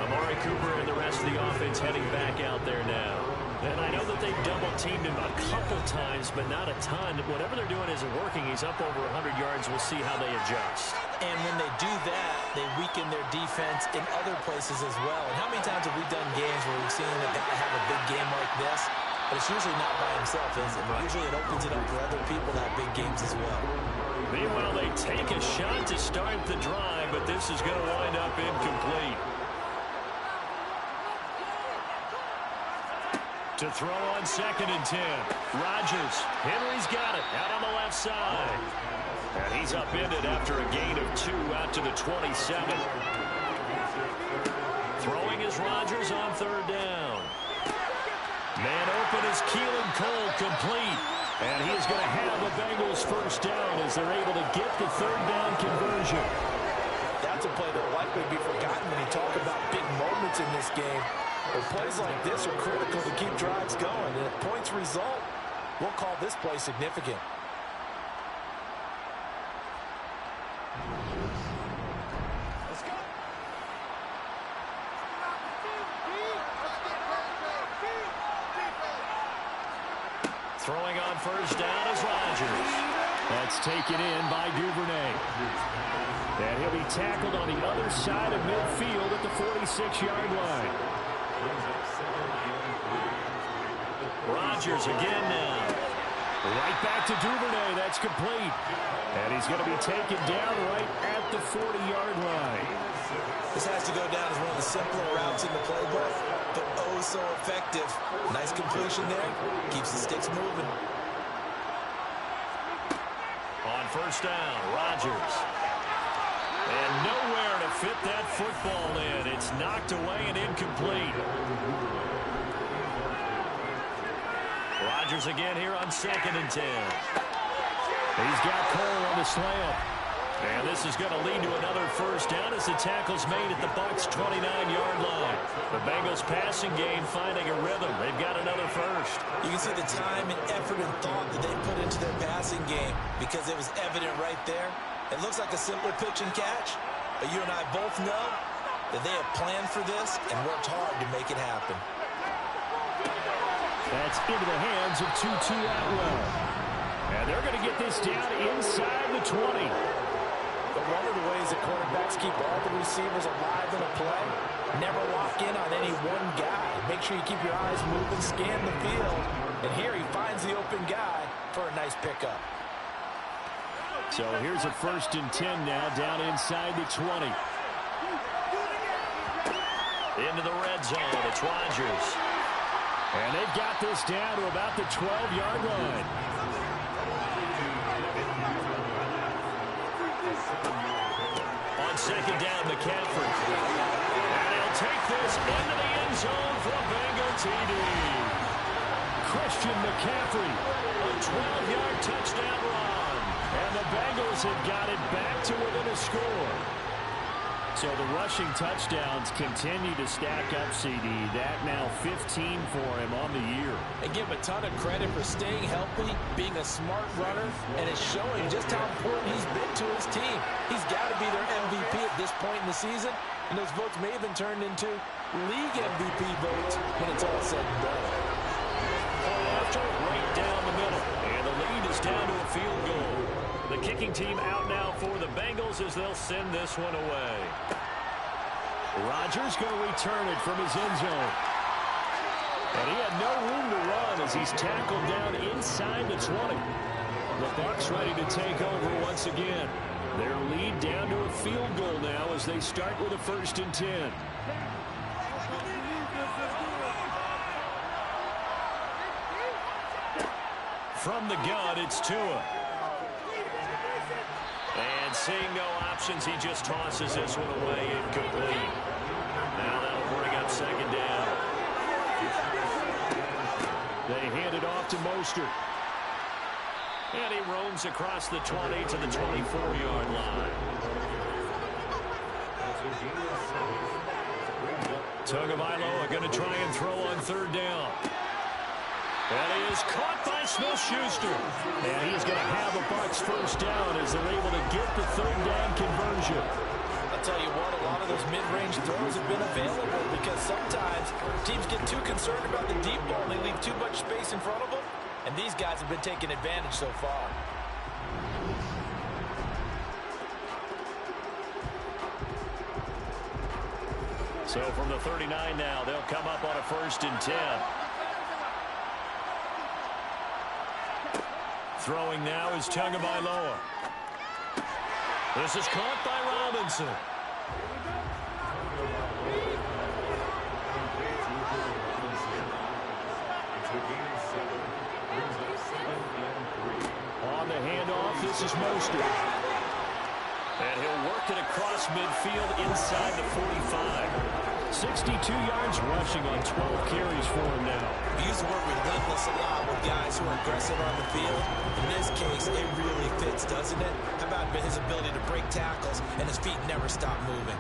Amari Cooper and the rest of the offense heading back out there now. And I know that they've double-teamed him a couple times, but not a ton. Whatever they're doing isn't working. He's up over 100 yards. We'll see how they adjust. And when they do that, they weaken their defense in other places as well. And how many times have we done games where we've seen a guy have a big game like this? But it's usually not by himself, is it? Usually it opens it up for other people to have big games as well. Meanwhile, they take a shot to start the drive, but this is going to wind up incomplete. To throw on 2nd and 10. Rodgers. Henry's got it out on the left side. And he's upended after a gain of 2 out to the 27. Throwing is Rodgers on 3rd down. Man open is Keelan Cole, complete. And he is going to have the Bengals first down as they're able to get the 3rd down conversion. That's a play that will likely be forgotten when you talk about big moments in this game. Well, plays like this are critical to keep drives going. And if points result, we'll call this play significant. Throwing on first down is Rodgers. That's taken in by Duvernay. And he'll be tackled on the other side of midfield at the 46-yard line. Rodgers again now. Right back to Duvernay. That's complete. And he's going to be taken down right at the 40-yard line. This has to go down as one of the simpler routes in the playbook, but oh so effective. Nice completion there. Keeps the sticks moving. On first down, Rodgers. And nowhere to fit that football in. It's knocked away and incomplete. Rodgers again here on 2nd and 10. He's got Cole on the slam. And this is going to lead to another first down as the tackle's made at the Bucs' 29-yard line. The Bengals passing game finding a rhythm. They've got another first. You can see the time and effort and thought that they put into their passing game because it was evident right there. It looks like a simple pitch and catch, but you and I both know that they have planned for this and worked hard to make it happen. That's into the hands of Tutu Atwell. And they're going to get this down inside the 20. But one of the ways that quarterbacks keep all the receivers alive in a play Never lock in on any one guy. Make sure you keep your eyes moving, scan the field. And here he finds the open guy for a nice pickup. So here's a 1st and 10 now, down inside the 20. Into the red zone, it's Rodgers. And they've got this down to about the 12-yard line. On 2nd down, McCaffrey. And he'll take this into the end zone for a Bengal TD. Christian McCaffrey, a 12-yard touchdown run. And the Bengals have got it back to within a score. So the rushing touchdowns continue to stack up, CD. That now 15 for him on the year. And give him a ton of credit for staying healthy, being a smart runner, and it's showing just how important he's been to his team. He's got to be their MVP at this point in the season, and those votes may have been turned into league MVP votes when it's all said and done. After right down the middle, and the lead is down to a field goal. The kicking team out now for the Bengals as they'll send this one away. Rodgers going to return it from his end zone. And he had no room to run as he's tackled down inside the 20. The Bucs ready to take over once again. Their lead down to a field goal now as they start with a 1st and 10. From the gun, it's Tua. And seeing no options, he just tosses this one away incomplete. Now that'll bring up 2nd down. They hand it off to Mostert. And he roams across the 20 to the 24-yard line. Tagovailoa going to try and throw on 3rd down. And he is caught by Smith-Schuster. And he's going to have a Bucs 1st down as they're able to get the 3rd down conversion. I'll tell you what, a lot of those mid-range throws have been available because sometimes teams get too concerned about the deep ball and they leave too much space in front of them. And these guys have been taking advantage so far. So from the 39 now, they'll come up on a 1st and 10. Throwing now is Tagovailoa. This is caught by Robinson. On the handoff, this is Mostert. And he'll work it across midfield inside the 45. 62 yards rushing on 12 carries for him now. We use the word relentless a lot with guys who are aggressive on the field. In this case, it really fits, doesn't it? How about his ability to break tackles and his feet never stop moving?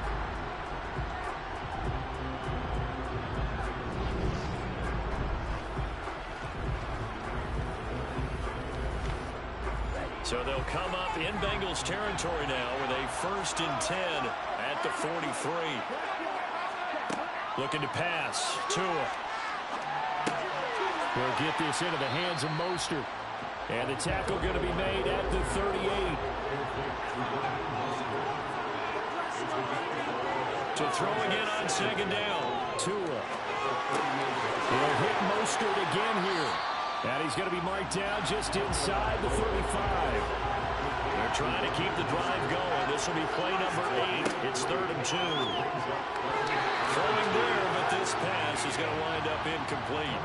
So they'll come up in Bengals territory now with a 1st and 10 at the 43. Looking to pass. Tua. We'll get this into the hands of Mostert. And the tackle going to be made at the 38. To throw again on 2nd down. Tua. Will hit Mostert again here. And he's going to be marked down just inside the 35. They're trying to keep the drive going. This will be play number 8. It's 3rd and 2. Throwing there, but this pass is going to wind up incomplete.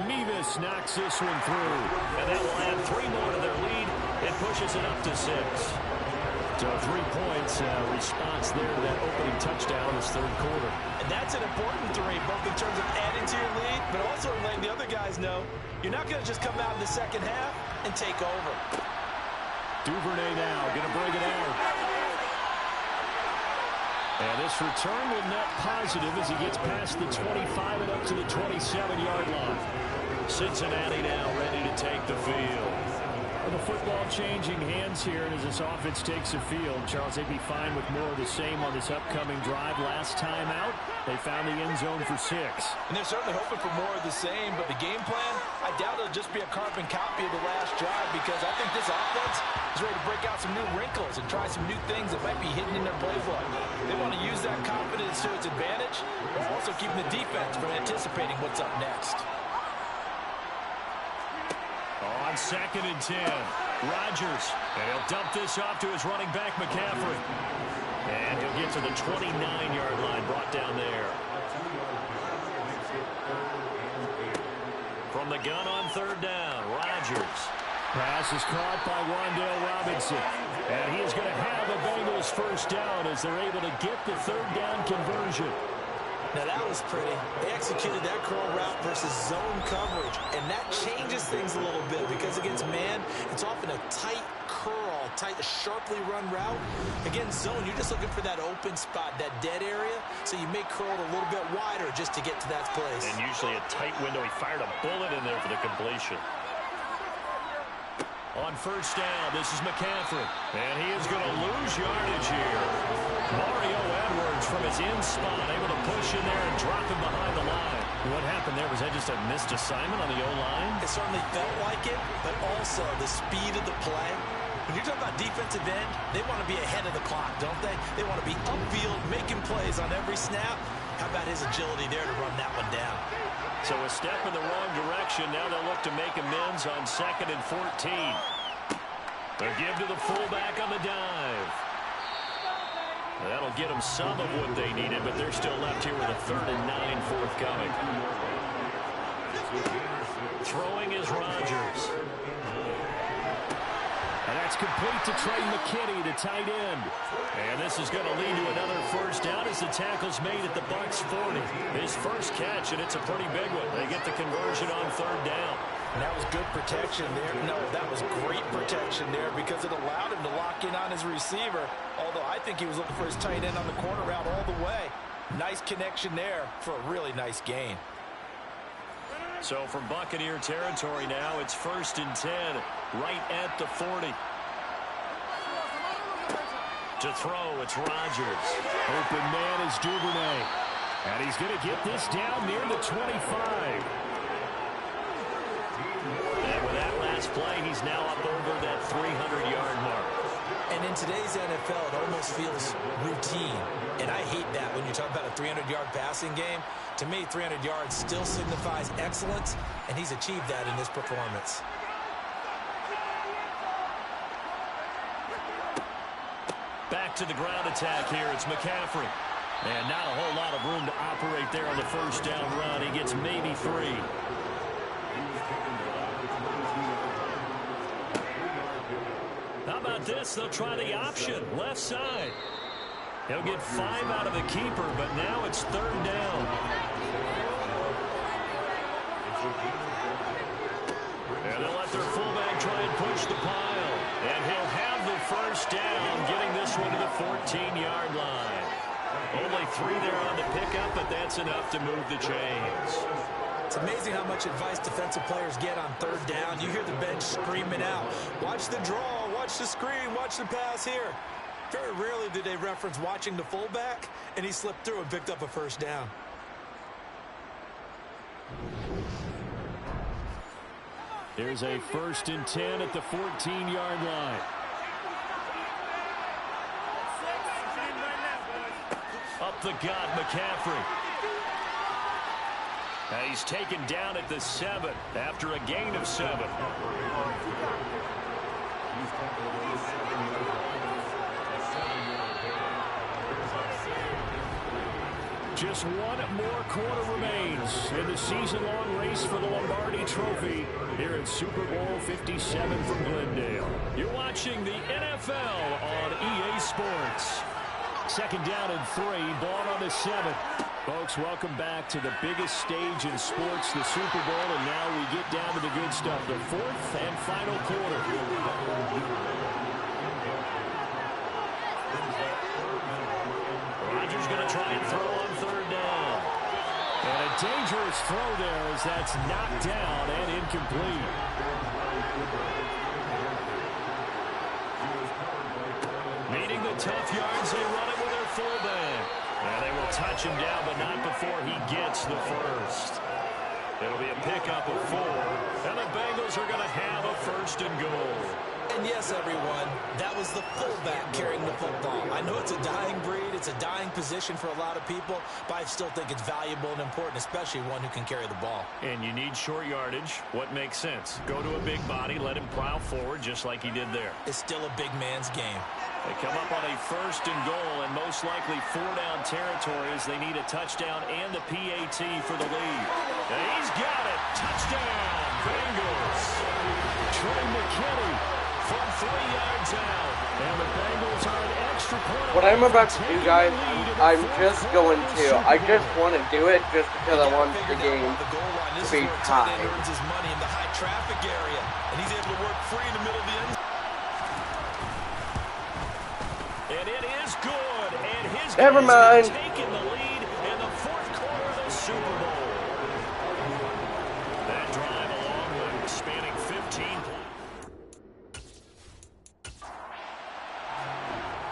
Mevis knocks this one through. And that will add 3 more to their lead. It pushes it up to 6. So 3 points response there to that opening touchdown this 3rd quarter. And that's an important 3, both in terms of adding to your lead, but also letting the other guys know you're not going to just come out in the 2nd half and take over. Duvernay now going to bring it out. And this return will net positive as he gets past the 25 and up to the 27-yard line. Cincinnati now ready to take the field. the football changing hands here as this offense takes the field. Charles, they'd be fine with more of the same on this upcoming drive. Last time out, they found the end zone for 6. And they're certainly hoping for more of the same, but the game plan, I doubt it'll just be a carbon copy of the last drive, because I think this offense is ready to break out some new wrinkles and try some new things that might be hidden in their playbook. They want to use that confidence to its advantage, while also keeping the defense from anticipating what's up next. On 2nd and 10, Rodgers, and he'll dump this off to his running back, McCaffrey. And he'll get to the 29-yard line, brought down there. From the gun on 3rd down, Rodgers. Pass is caught by Wan'Dale Robinson. And he is going to have a Bengals first down as they're able to get the 3rd down conversion. Now that was pretty. They executed that curl route versus zone coverage, and that changes things a little bit because against man, it's often a tight curl, sharply run route. Against zone, you're just looking for that open spot, that dead area, so you may curl it a little bit wider just to get to that place. And usually a tight window. He fired a bullet in there for the completion. On 1st down, this is McCaffrey. And he is going to lose yardage here. Mario Edwards from his in spot, able to push in there and drop him behind the line. What happened there? Was that just a missed assignment on the O-line? It certainly felt like it, but also the speed of the play. When you're talking about defensive end, they want to be ahead of the clock, don't they? They want to be upfield, making plays on every snap. How about his agility there to run that one down? So a step in the wrong direction. Now they'll look to make amends on 2nd and 14. They'll give to the fullback on the dive. That'll get them some of what they needed, but they're still left here with a 3rd and 9 forthcoming. Throwing is Rodgers. And that's complete to Trey McKinney, the tight end. And this is going to lead to another first down as the tackle's made at the Bucs 40. His first catch, and it's a pretty big one. They get the conversion on 3rd down. And that was good protection there. No, that was great protection there because it allowed him to lock in on his receiver, although I think he was looking for his tight end on the corner route all the way. Nice connection there for a really nice gain. So from Buccaneer territory now, it's 1st and 10, right at the 40. To throw, it's Rodgers. Open man is Duvernay. And he's going to get this down near the 25. And with that last play, he's now up over that 300-yard mark. And in today's NFL, it almost feels routine. And I hate that when you talk about a 300-yard passing game. To me, 300 yards still signifies excellence, and he's achieved that in this performance. Back to the ground attack here. It's McCaffrey. And not a whole lot of room to operate there on the first down run. He gets maybe 3. How about this? They'll try the option. Left side. He'll get 5 out of the keeper, but now it's 3rd down. And they'll let their fullback try and push the pile. And he'll have the first down, getting this one to the 14-yard line. Only 3 there on the pickup, but that's enough to move the chains. It's amazing how much advice defensive players get on 3rd down. You hear the bench screaming out, watch the draw, watch the screen, watch the pass here. Very rarely do they reference watching the fullback, and he slipped through and picked up a first down. Here's a 1st and 10 at the 14-yard line. Up the gut, McCaffrey. And he's taken down at the 7 after a gain of 7. Just one more quarter remains in the season-long race for the Lombardi Trophy here at Super Bowl 57 from Glendale. You're watching the NFL on EA Sports. 2nd down and 3, ball on the 7. Folks, welcome back to the biggest stage in sports, the Super Bowl, and now we get down to the good stuff, the 4th and final quarter. Rodgers going to try and throw on 3rd down. And a dangerous throw there as that's knocked down and incomplete. touch him down, but not before he gets the first. It'll be a pickup of 4, and the Bengals are going to have a 1st and goal. And yes, everyone, that was the fullback carrying the football. I know it's a dying breed, it's a dying position for a lot of people, but I still think it's valuable and important, especially one who can carry the ball. And you need short yardage. What makes sense? Go to a big body, let him plow forward just like he did there. It's still a big man's game. They come up on a 1st and goal, and most likely 4-down territory as they need a touchdown and the PAT for the lead. And he's got it. Touchdown, Bengals. Trey McKinney from 3 yards out. And the Bengals are an extra point. What I'm about to do, guys, I just want to do it just because I want the game to be tied. Earns his money in the high traffic area, and he's able to work free in the middle of the end. And it is good, and his Never mind. Taking the lead in the 4th quarter of the Super Bowl. That drive along with spanning 15 points.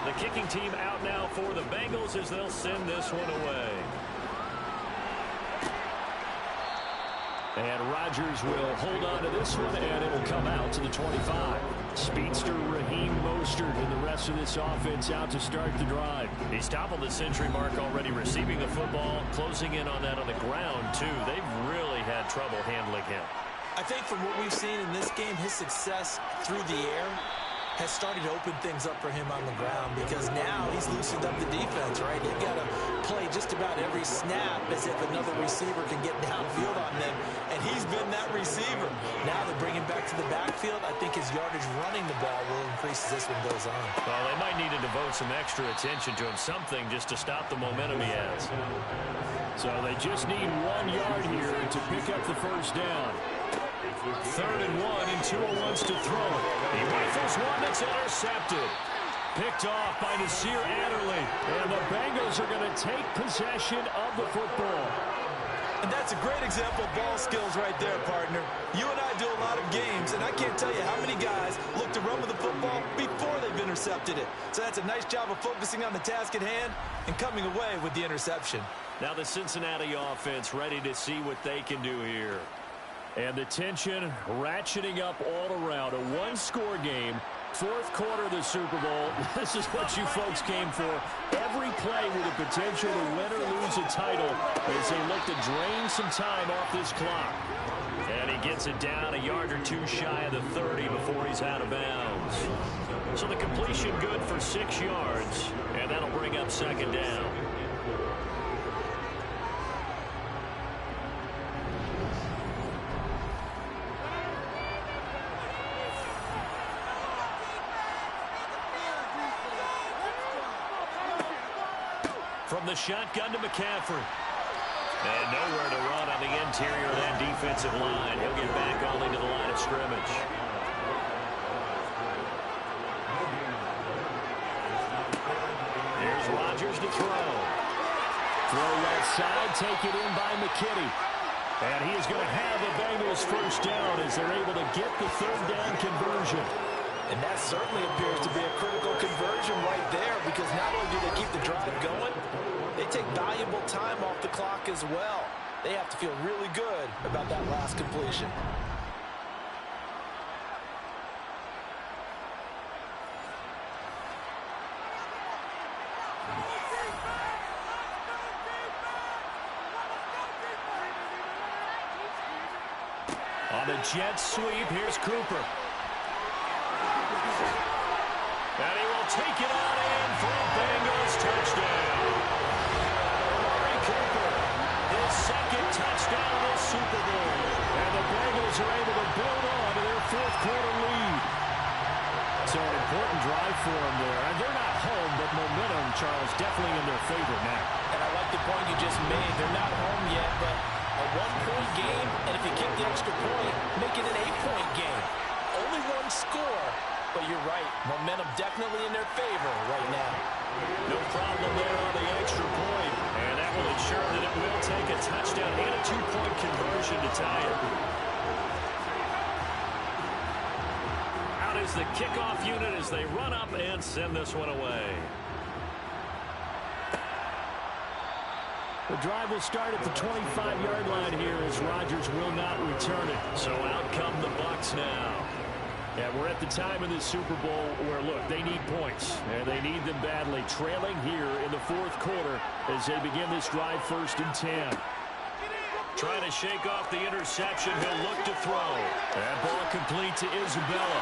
The kicking team out now for the Bengals as they'll send this one away. And Rodgers will hold on to this one, and it will come out to the 25. Speedster Raheem Mostert and the rest of this offense out to start the drive. He's toppled the century mark already receiving the football, closing in on that on the ground, too. They've really had trouble handling him. I think from what we've seen in this game, his success through the air has started to open things up for him on the ground because now he's loosened up the defense, right? They've got to play just about every snap as if another receiver can get downfield on them, and he's been that receiver. Now they bring him back to the backfield. I think his yardage running the ball will increase as this one goes on. Well, they might need to devote some extra attention to him, something just to stop the momentum he has. So they just need 1 yard here to pick up the 1st down. 3rd and 1, and Tua wants to throw it. He rifles one that's intercepted. Picked off by Nasir Adderley. And the Bengals are going to take possession of the football. And that's a great example of ball skills right there, partner. You and I do a lot of games, and I can't tell you how many guys look to run with the football before they've intercepted it. So that's a nice job of focusing on the task at hand and coming away with the interception. Now the Cincinnati offense ready to see what they can do here. And the tension ratcheting up all around. A 1-score game. 4th quarter of the Super Bowl. This is what you folks came for. Every play with the potential to win or lose a title as they look to drain some time off this clock. And he gets it down a yard or 2 shy of the 30 before he's out of bounds. So the completion good for 6 yards. And that'll bring up 2nd down. From the shotgun to McCaffrey. And nowhere to run on the interior of that defensive line. He'll get back only to the line of scrimmage. Here's Rodgers to throw. Throw right side, take it in by McKinney. And he is going to have the Bengals 1st down as they're able to get the 3rd down conversion. And that certainly appears to be a critical conversion right there because not only do they keep the drive going, they take valuable time off the clock as well. They have to feel really good about that last completion. On the jet sweep, here's Cooper. And he will take it on in for a Bengals touchdown. Amari Cooper, his 2nd touchdown of the Super Bowl. And the Bengals are able to build on to their 4th quarter lead. So an important drive for them there. And they're not home, but momentum, Charles, definitely in their favor now. And I like the point you just made. They're not home yet, but a 1-point game, and if you kick the extra point, make it an 8-point game. Only 1 score. But you're right, momentum definitely in their favor right now. No problem there on the extra point. And that will ensure that it will take a touchdown and a 2-point conversion to tie it. Out is the kickoff unit as they run up and send this one away. The drive will start at the 25-yard line here as Rodgers will not return it. So out come the Bucs now. And we're at the time in this Super Bowl where, look, they need points, and they need them badly. Trailing here in the fourth quarter as they begin this drive 1st and 10. Trying to shake off the interception. He'll look to throw. That ball complete to Isabella.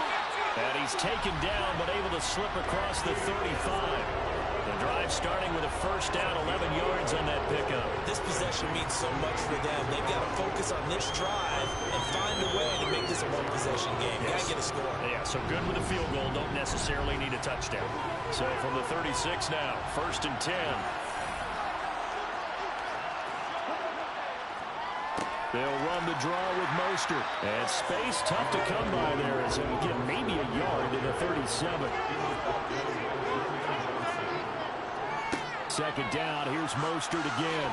And he's taken down but able to slip across the 35. The drive starting with a 1st down, 11 yards on that pickup. This possession means so much for them. They've got to focus on this drive and find a way to make this a one-possession game. Got to get a score. Yeah, so good with a field goal. Don't necessarily need a touchdown. So from the 36 now, 1st and 10. They'll run the draw with Mostert. And space tough to come by there as he'll get maybe a yard to the 37. 2nd down. Here's Mostert again.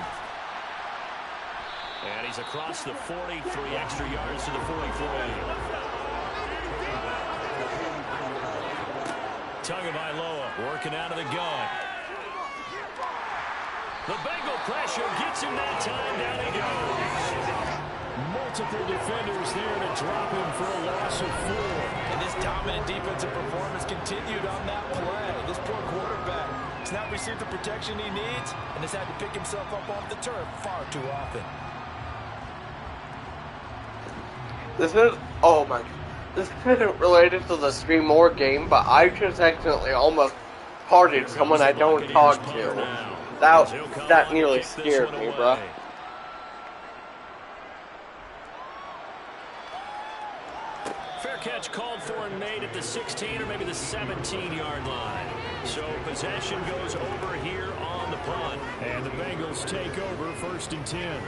And he's across the 40. 3 extra yards to the 43. Tagovailoa working out of the gun. The Bengal pressure gets him that time. Down he goes. Multiple defenders there to drop him for a loss of 4. And this dominant defensive performance continued on that play. This poor quarterback has not received the protection he needs and has had to pick himself up off the turf far too often. This is, oh my, this isn't related to the Stream More game, but I just accidentally almost parted someone I don't talk to. That nearly scared me, bro. Fair catch called for and made at the 16 or maybe the 17-yard line. So possession goes over here on the punt. And the Bengals take over 1st and 10.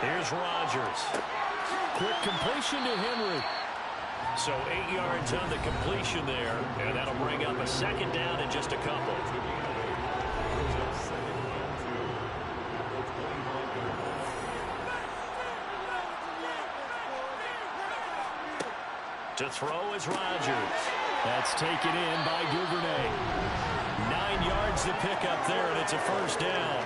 Here's Rodgers. Quick completion to Henry. So 8 yards on the completion there, and that'll bring up a 2nd down in just a couple. To throw is Rodgers. That's taken in by Duvernay. 9 yards to pick up there, and it's a 1st down.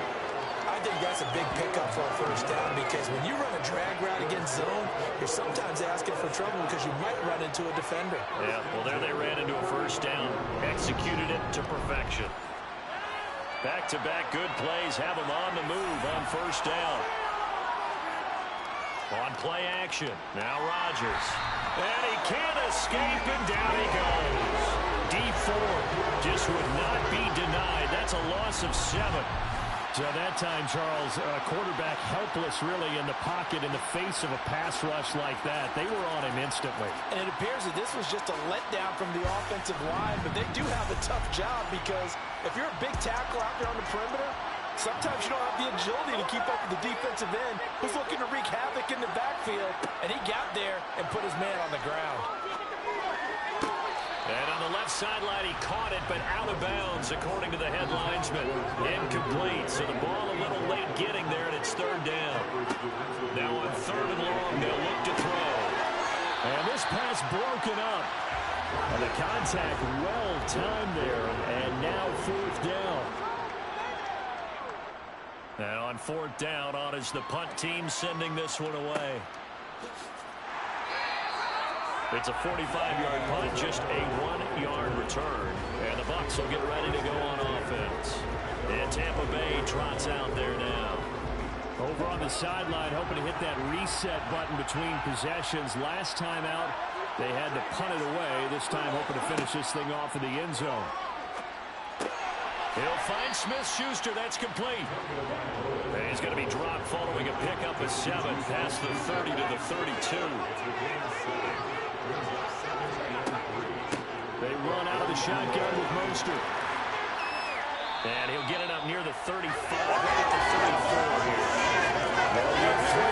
I think that's a big pickup for a 1st down because when you run a drag route against zone, you're sometimes asking for trouble because you might run into a defender. Yeah, well, there they ran into a 1st down, executed it to perfection. Back-to-back good plays have them on the move on 1st down. On play action, now Rodgers. And he can't escape, and down he goes. D4 just would not be denied. That's a loss of 7. So that time, Charles, quarterback helpless really in the pocket in the face of a pass rush like that. They were on him instantly. And it appears that this was just a letdown from the offensive line, but they do have a tough job because if you're a big tackle out there on the perimeter, sometimes you don't have the agility to keep up with the defensive end who's looking to wreak havoc in the backfield, and he got there and put his man on the ground. And on the left sideline, he caught it, but out of bounds, according to the head linesman. Incomplete, so the ball a little late getting there, and it's 3rd down. Now on 3rd and long, they'll look to throw. And this pass broken up. And the contact well timed there, and now 4th down. And on 4th down, on is the punt team sending this one away. It's a 45-yard punt, just a 1-yard return. And the Bucs will get ready to go on offense. And Tampa Bay trots out there now. Over on the sideline, hoping to hit that reset button between possessions. Last time out, they had to punt it away. This time hoping to finish this thing off in the end zone. He'll find Smith-Schuster. That's complete. And he's going to be dropped following a pickup of 7 past the 30 to the 32. They run out of the shotgun with Mostert. And he'll get it up near the 35, right at the 34 here.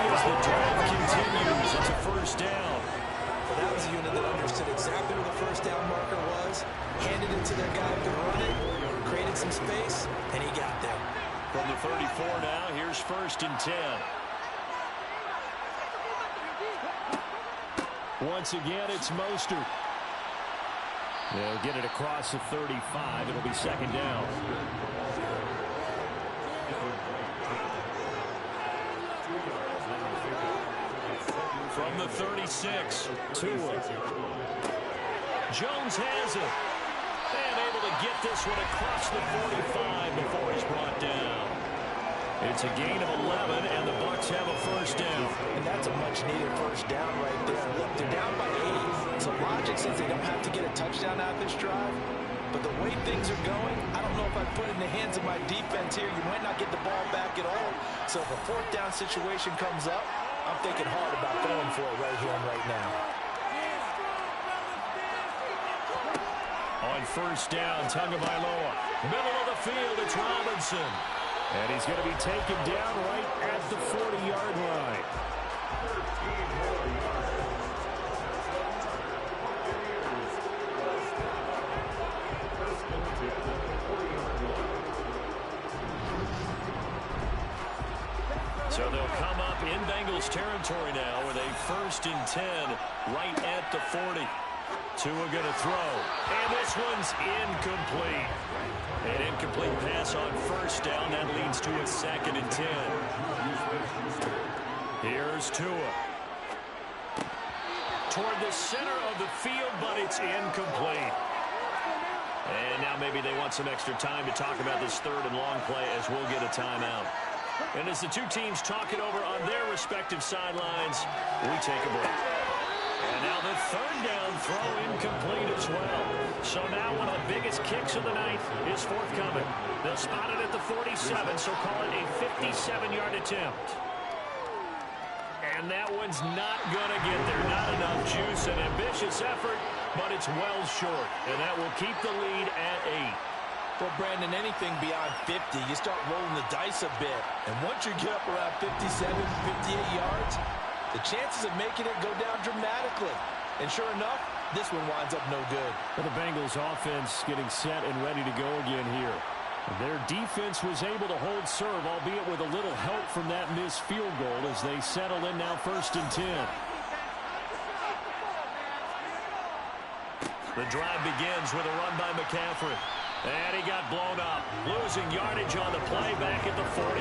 As the drive continues, it's a 1st down. Well, that was a unit that understood exactly where the 1st down marker was, handed it to their guy who could run it, created some space, and he got there. From the 34 now, here's 1st and 10. Once again, it's Mostert. They'll get it across the 35. It'll be second down. From the 36, Tua. Jones has it. And able to get this one across the 45 before he's brought down. It's a gain of 11, and the Bucs have a first down. And that's a much-needed first down right there. Look, they're down by 8. So logic says they don't have to get a touchdown out of this drive. But the way things are going, I don't know if I put it in the hands of my defense here. You might not get the ball back at all. So if a fourth down situation comes up, I'm thinking hard about going for it right here and right now. On first down, Tagovailoa. Middle of the field, it's Robinson. And he's going to be taken down right at the 40-yard line. So they'll come up in Bengals territory now with a 1st and 10 right at the 40. Tua going to throw, and this one's incomplete. An incomplete pass on first down. That leads to a 2nd and 10. Here's Tua. Toward the center of the field, but it's incomplete. And now maybe they want some extra time to talk about this 3rd and long play as we'll get a timeout. And as the two teams talk it over on their respective sidelines, we take a break. And now the 3rd down throw incomplete as well. So now one of the biggest kicks of the night is forthcoming. They'll spot it at the 47, so call it a 57-yard attempt. And that one's not going to get there. Not enough juice. An ambitious effort, but it's well short. And that will keep the lead at 8. Well, Brandon, anything beyond 50, you start rolling the dice a bit. And once you get up around 57, 58 yards, the chances of making it go down dramatically. And sure enough, this one winds up no good. Well, the Bengals offense getting set and ready to go again here. Their defense was able to hold serve, albeit with a little help from that missed field goal as they settle in now 1st and 10. The drive begins with a run by McCaffrey. And he got blown up. Losing yardage on the play back at the 44.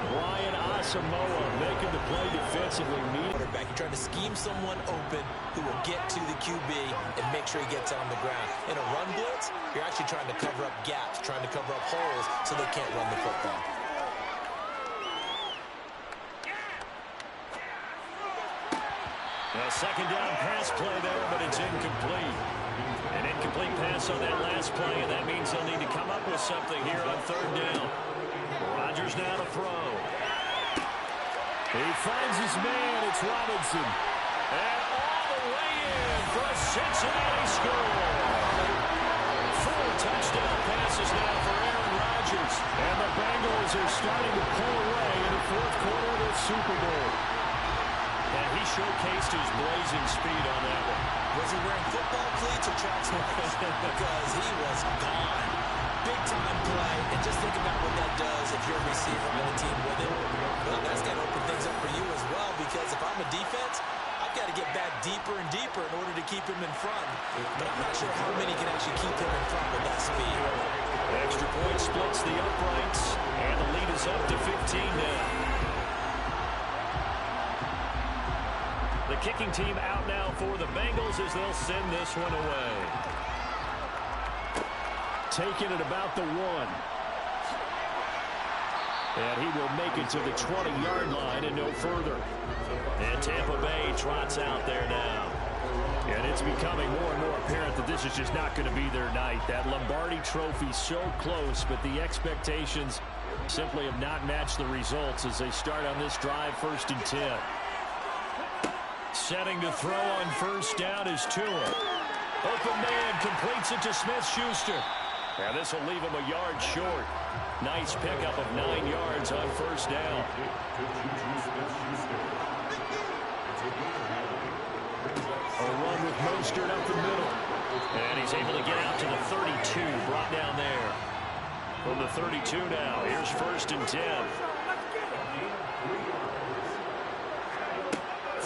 Brian Asamoah making the play defensively. Quarterback, you're trying to scheme someone open who will get to the QB and make sure he gets on the ground. In a run blitz, you're actually trying to cover up gaps, trying to cover up holes so they can't run the football. A 2nd down pass play there, but it's incomplete. An incomplete pass on that last play, and that means they'll need to come up with something here on 3rd down. Rodgers now to throw. He finds his man. It's Robinson. And all the way in for a Cincinnati score. 4 touchdown passes now for Aaron Rodgers. And the Bengals are starting to pull away in the 4th quarter of the Super Bowl. And he showcased his blazing speed on that one. Was he wearing football cleats or track spikes? Because he was gone. Big-time play, and just think about what that does if you're a receiver on a team with it. Well, that's got to open things up for you as well, because if I'm a defense, I've got to get back deeper and deeper in order to keep him in front. But I'm not sure how many can actually keep him in front with that speed. Extra point splits the uprights, and the lead is up to 15 now. The kicking team out now for the Bengals as they'll send this one away. Taking it about the 1. And he will make it to the 20-yard line and no further. And Tampa Bay trots out there now. And it's becoming more and more apparent that this is just not going to be their night. That Lombardi trophy so close, but the expectations simply have not matched the results as they start on this drive 1st and 10. Setting to throw on 1st down is Tua. Open man completes it to Smith-Schuster. Now this will leave him a yard short. Nice pickup of 9 yards on 1st down. A run with Mostert up the middle. And he's able to get out to the 32. Brought down there. From the 32 now. Here's 1st and 10.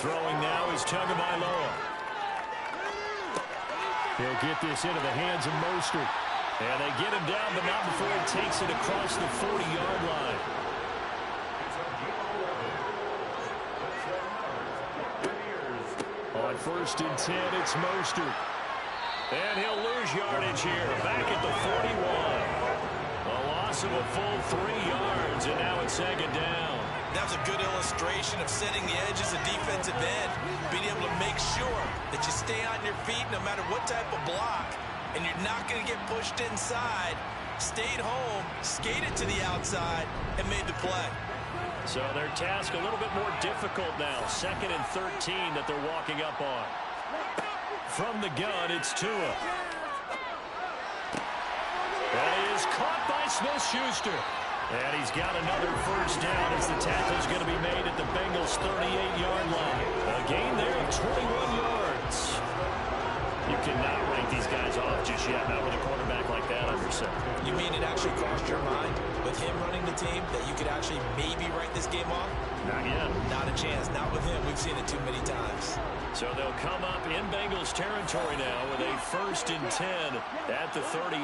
Throwing now is Tagovailoa. He'll get this into the hands of Mostert. And they get him down, but not before he takes it across the 40-yard line. On 1st and 10, it's Mostert. And he'll lose yardage here. Back at the 41. A loss of a full 3 yards, and now it's 2nd down. That was a good illustration of setting the edge as a defensive end, being able to make sure that you stay on your feet no matter what type of block, and you're not going to get pushed inside. Stayed home, skated to the outside, and made the play. So their task a little bit more difficult now. 2nd and 13 that they're walking up on. From the gun, it's Tua. That is caught by Smith-Schuster. And he's got another 1st down as the tackle's going to be made at the Bengals' 38-yard line. A gain there of 21 yards. You cannot write these guys off just yet, not with a quarterback like that under center. You mean it actually crossed your mind with him running the team that you could actually maybe write this game off? Not yet. Not a chance. Not with him. We've seen it too many times. So they'll come up in Bengals territory now with a 1st and 10 at the 38.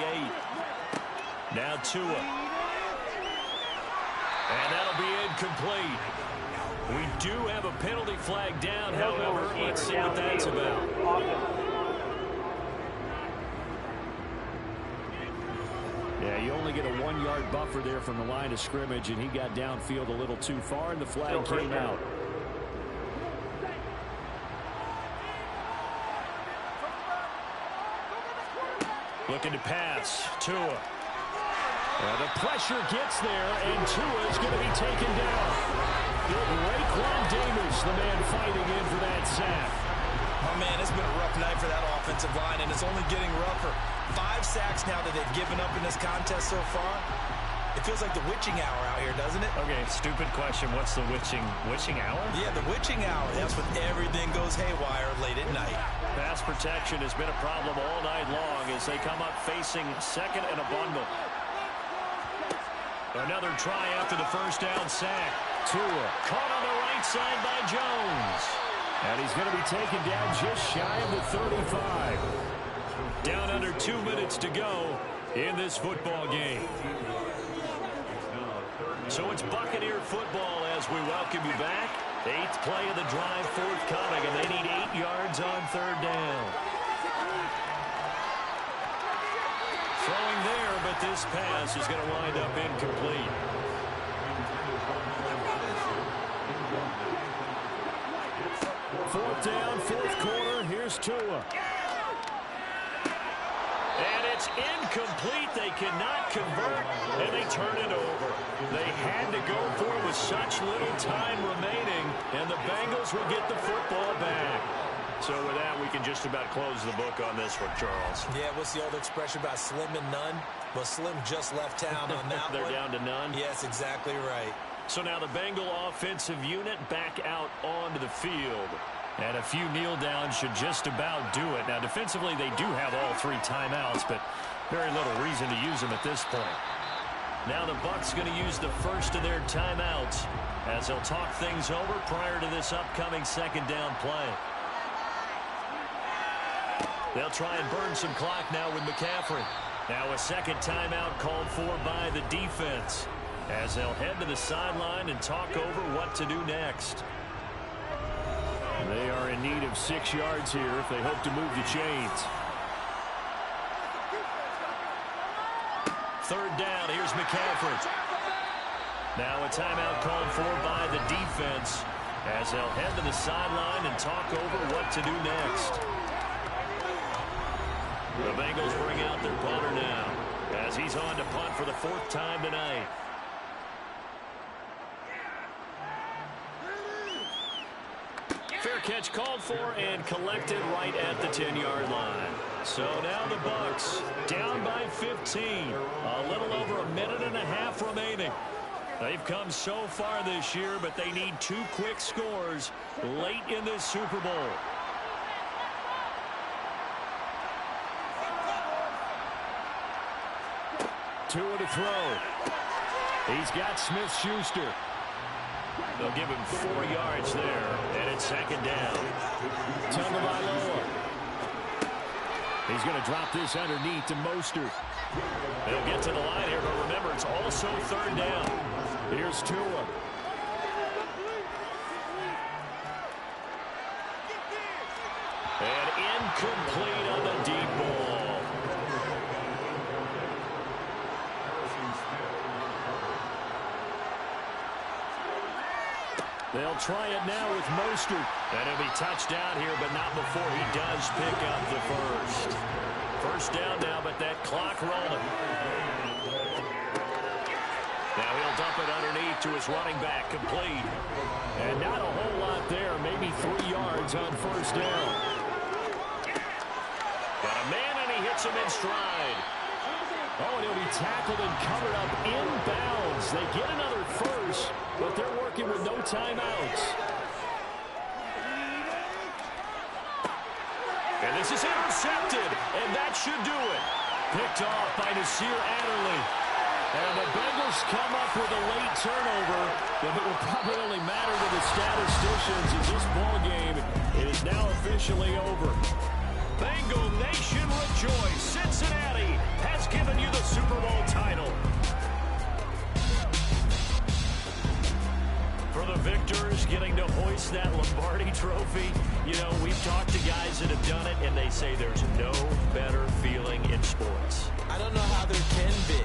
Now Tua. And that'll be incomplete. We do have a penalty flag down, however. Let's see what that's about. Yeah, you only get a 1-yard buffer there from the line of scrimmage, and he got downfield a little too far, and the flag came out. Looking to pass. Tua. The pressure gets there, and Tua is going to be taken down. Raekwon Davis, the man fighting in for that sack. Oh, man, it's been a rough night for that offensive line, and it's only getting rougher. 5 sacks now that they've given up in this contest so far. It feels like the witching hour out here, doesn't it? Okay, stupid question. What's the witching hour? Yeah, the witching hour. That's when everything goes haywire late at night. Pass protection has been a problem all night long as they come up facing 2nd and a bundle. Another try after the 1st down sack. Tua caught on the right side by Jones. And he's going to be taken down just shy of the 35. Down under 2 minutes to go in this football game. So it's Buccaneer football as we welcome you back. 8th play of the drive forthcoming, and they need 8 yards on 3rd down. Throwing there, but this pass is going to wind up incomplete. Fourth down, 4th quarter. Here's Tua. And it's incomplete. They cannot convert, and they turn it over. They had to go for it with such little time remaining, and the Bengals will get the football back. So with that, we can just about close the book on this one, Charles. Yeah, what's the old expression about slim and none? Well, Slim just left town on that They're down to none? Yes, exactly right. So now the Bengal offensive unit back out onto the field. And a few kneel downs should just about do it. Now, defensively, they do have all 3 timeouts, but very little reason to use them at this point. Now the Bucs going to use the first of their timeouts as they'll talk things over prior to this upcoming 2nd down play. They'll try and burn some clock now with McCaffrey. Now a 2nd timeout called for by the defense as they'll head to the sideline and talk over what to do next. They are in need of 6 yards here if they hope to move the chains. 3rd down, here's McCaffrey. Now a timeout called for by the defense as they'll head to the sideline and talk over what to do next. The Bengals bring out their punter now as he's on to punt for the 4th time tonight. Fair catch called for and collected right at the 10-yard line. So now the Bucs down by 15. A little over a minute and a half remaining. They've come so far this year, but they need 2 quick scores late in this Super Bowl. Tua to throw. He's got Smith-Schuster. They'll give him 4 yards there, and it's second down. Tagovailoa. He's going to drop this underneath to Mostert. They'll get to the line here, but remember, it's also third down. Here's Tua. And incomplete on the deep ball. They'll try it now with Mostert. And he'll be touched down here, but not before he does pick up the first. First down now, but that clock rolling. Now he'll dump it underneath to his running back, complete. And not a whole lot there, maybe 3 yards on first down. Got a man, and he hits him in stride. Oh, and he'll be tackled and covered up inbounds. They get another first, but they're working with no timeouts. And this is intercepted, and that should do it. Picked off by Nasir Adderley. And the Bengals come up with a late turnover, but it will probably only matter to the statisticians as this ball game is now officially over. Bengal Nation rejoice. Cincinnati has given you the Super Bowl title. For the victors getting to hoist that Lombardi trophy, you know, we've talked to guys that have done it, and they say there's no better feeling in sports. I don't know how there can be.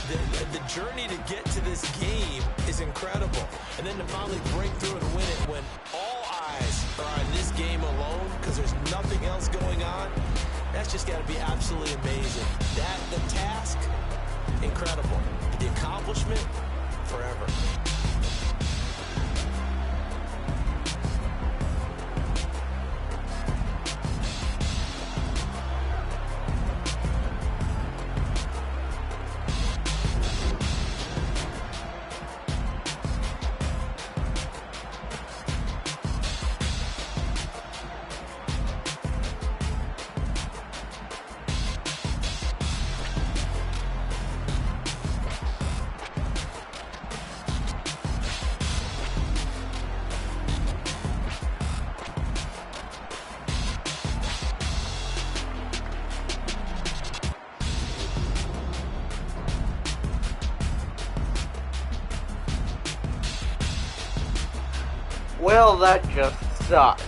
The journey to get to this game is incredible. And then to finally break through and win it when all eyes are on this game alone because there's nothing else going on, that's just got to be absolutely amazing. The task, incredible. The accomplishment, forever. Well, that just sucks.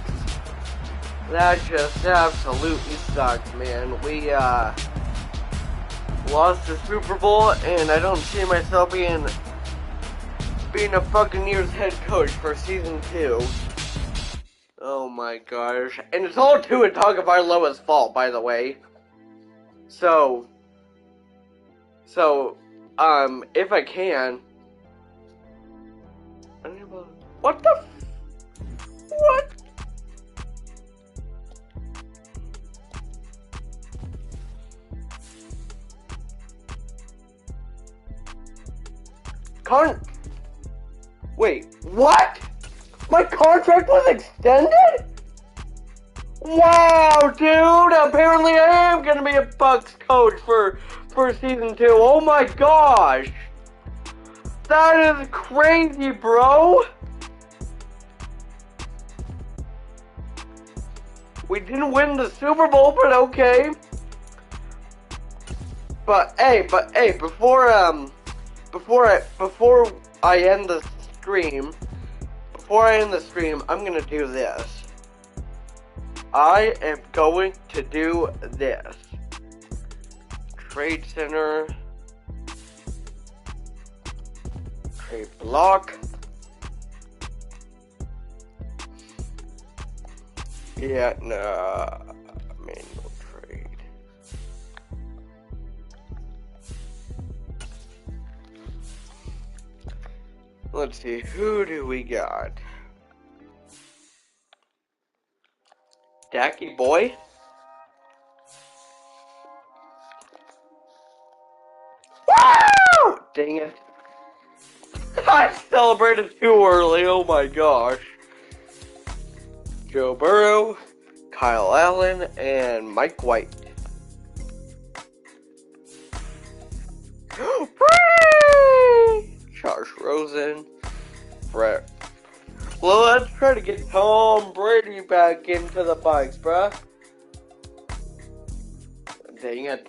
That just absolutely sucks, man. We, lost the Super Bowl, and I don't see myself being a Buccaneers head coach for season 2. Oh my gosh. And it's all Tua Tagovailoa's fault, by the way. So, if I can... What the... What? Wait, what? My contract was extended? Wow, dude, apparently I am gonna be a Bucs coach for season 2. Oh my gosh. That is crazy, bro. We didn't win the Super Bowl, but okay. But hey, before I end the stream, I'm gonna do this. I am going to do this. Trade Center. Trade block. Yeah, no. Manual trade. Let's see, who do we got? Dacky boy? Woo! Dang it. I celebrated too early, oh my gosh. Joe Burrow, Kyle Allen, and Mike White. Josh Rosen, Brett Well, let's try to get Tom Brady back into the Bucs, bruh. Dang it.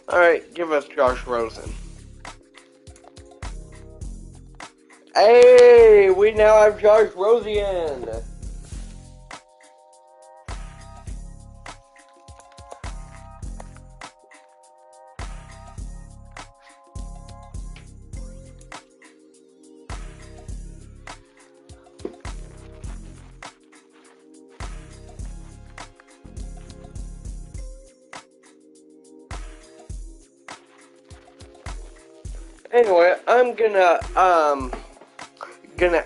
Alright, give us Josh Rosen. Hey, we now have Josh Rosen. Anyway, I'm gonna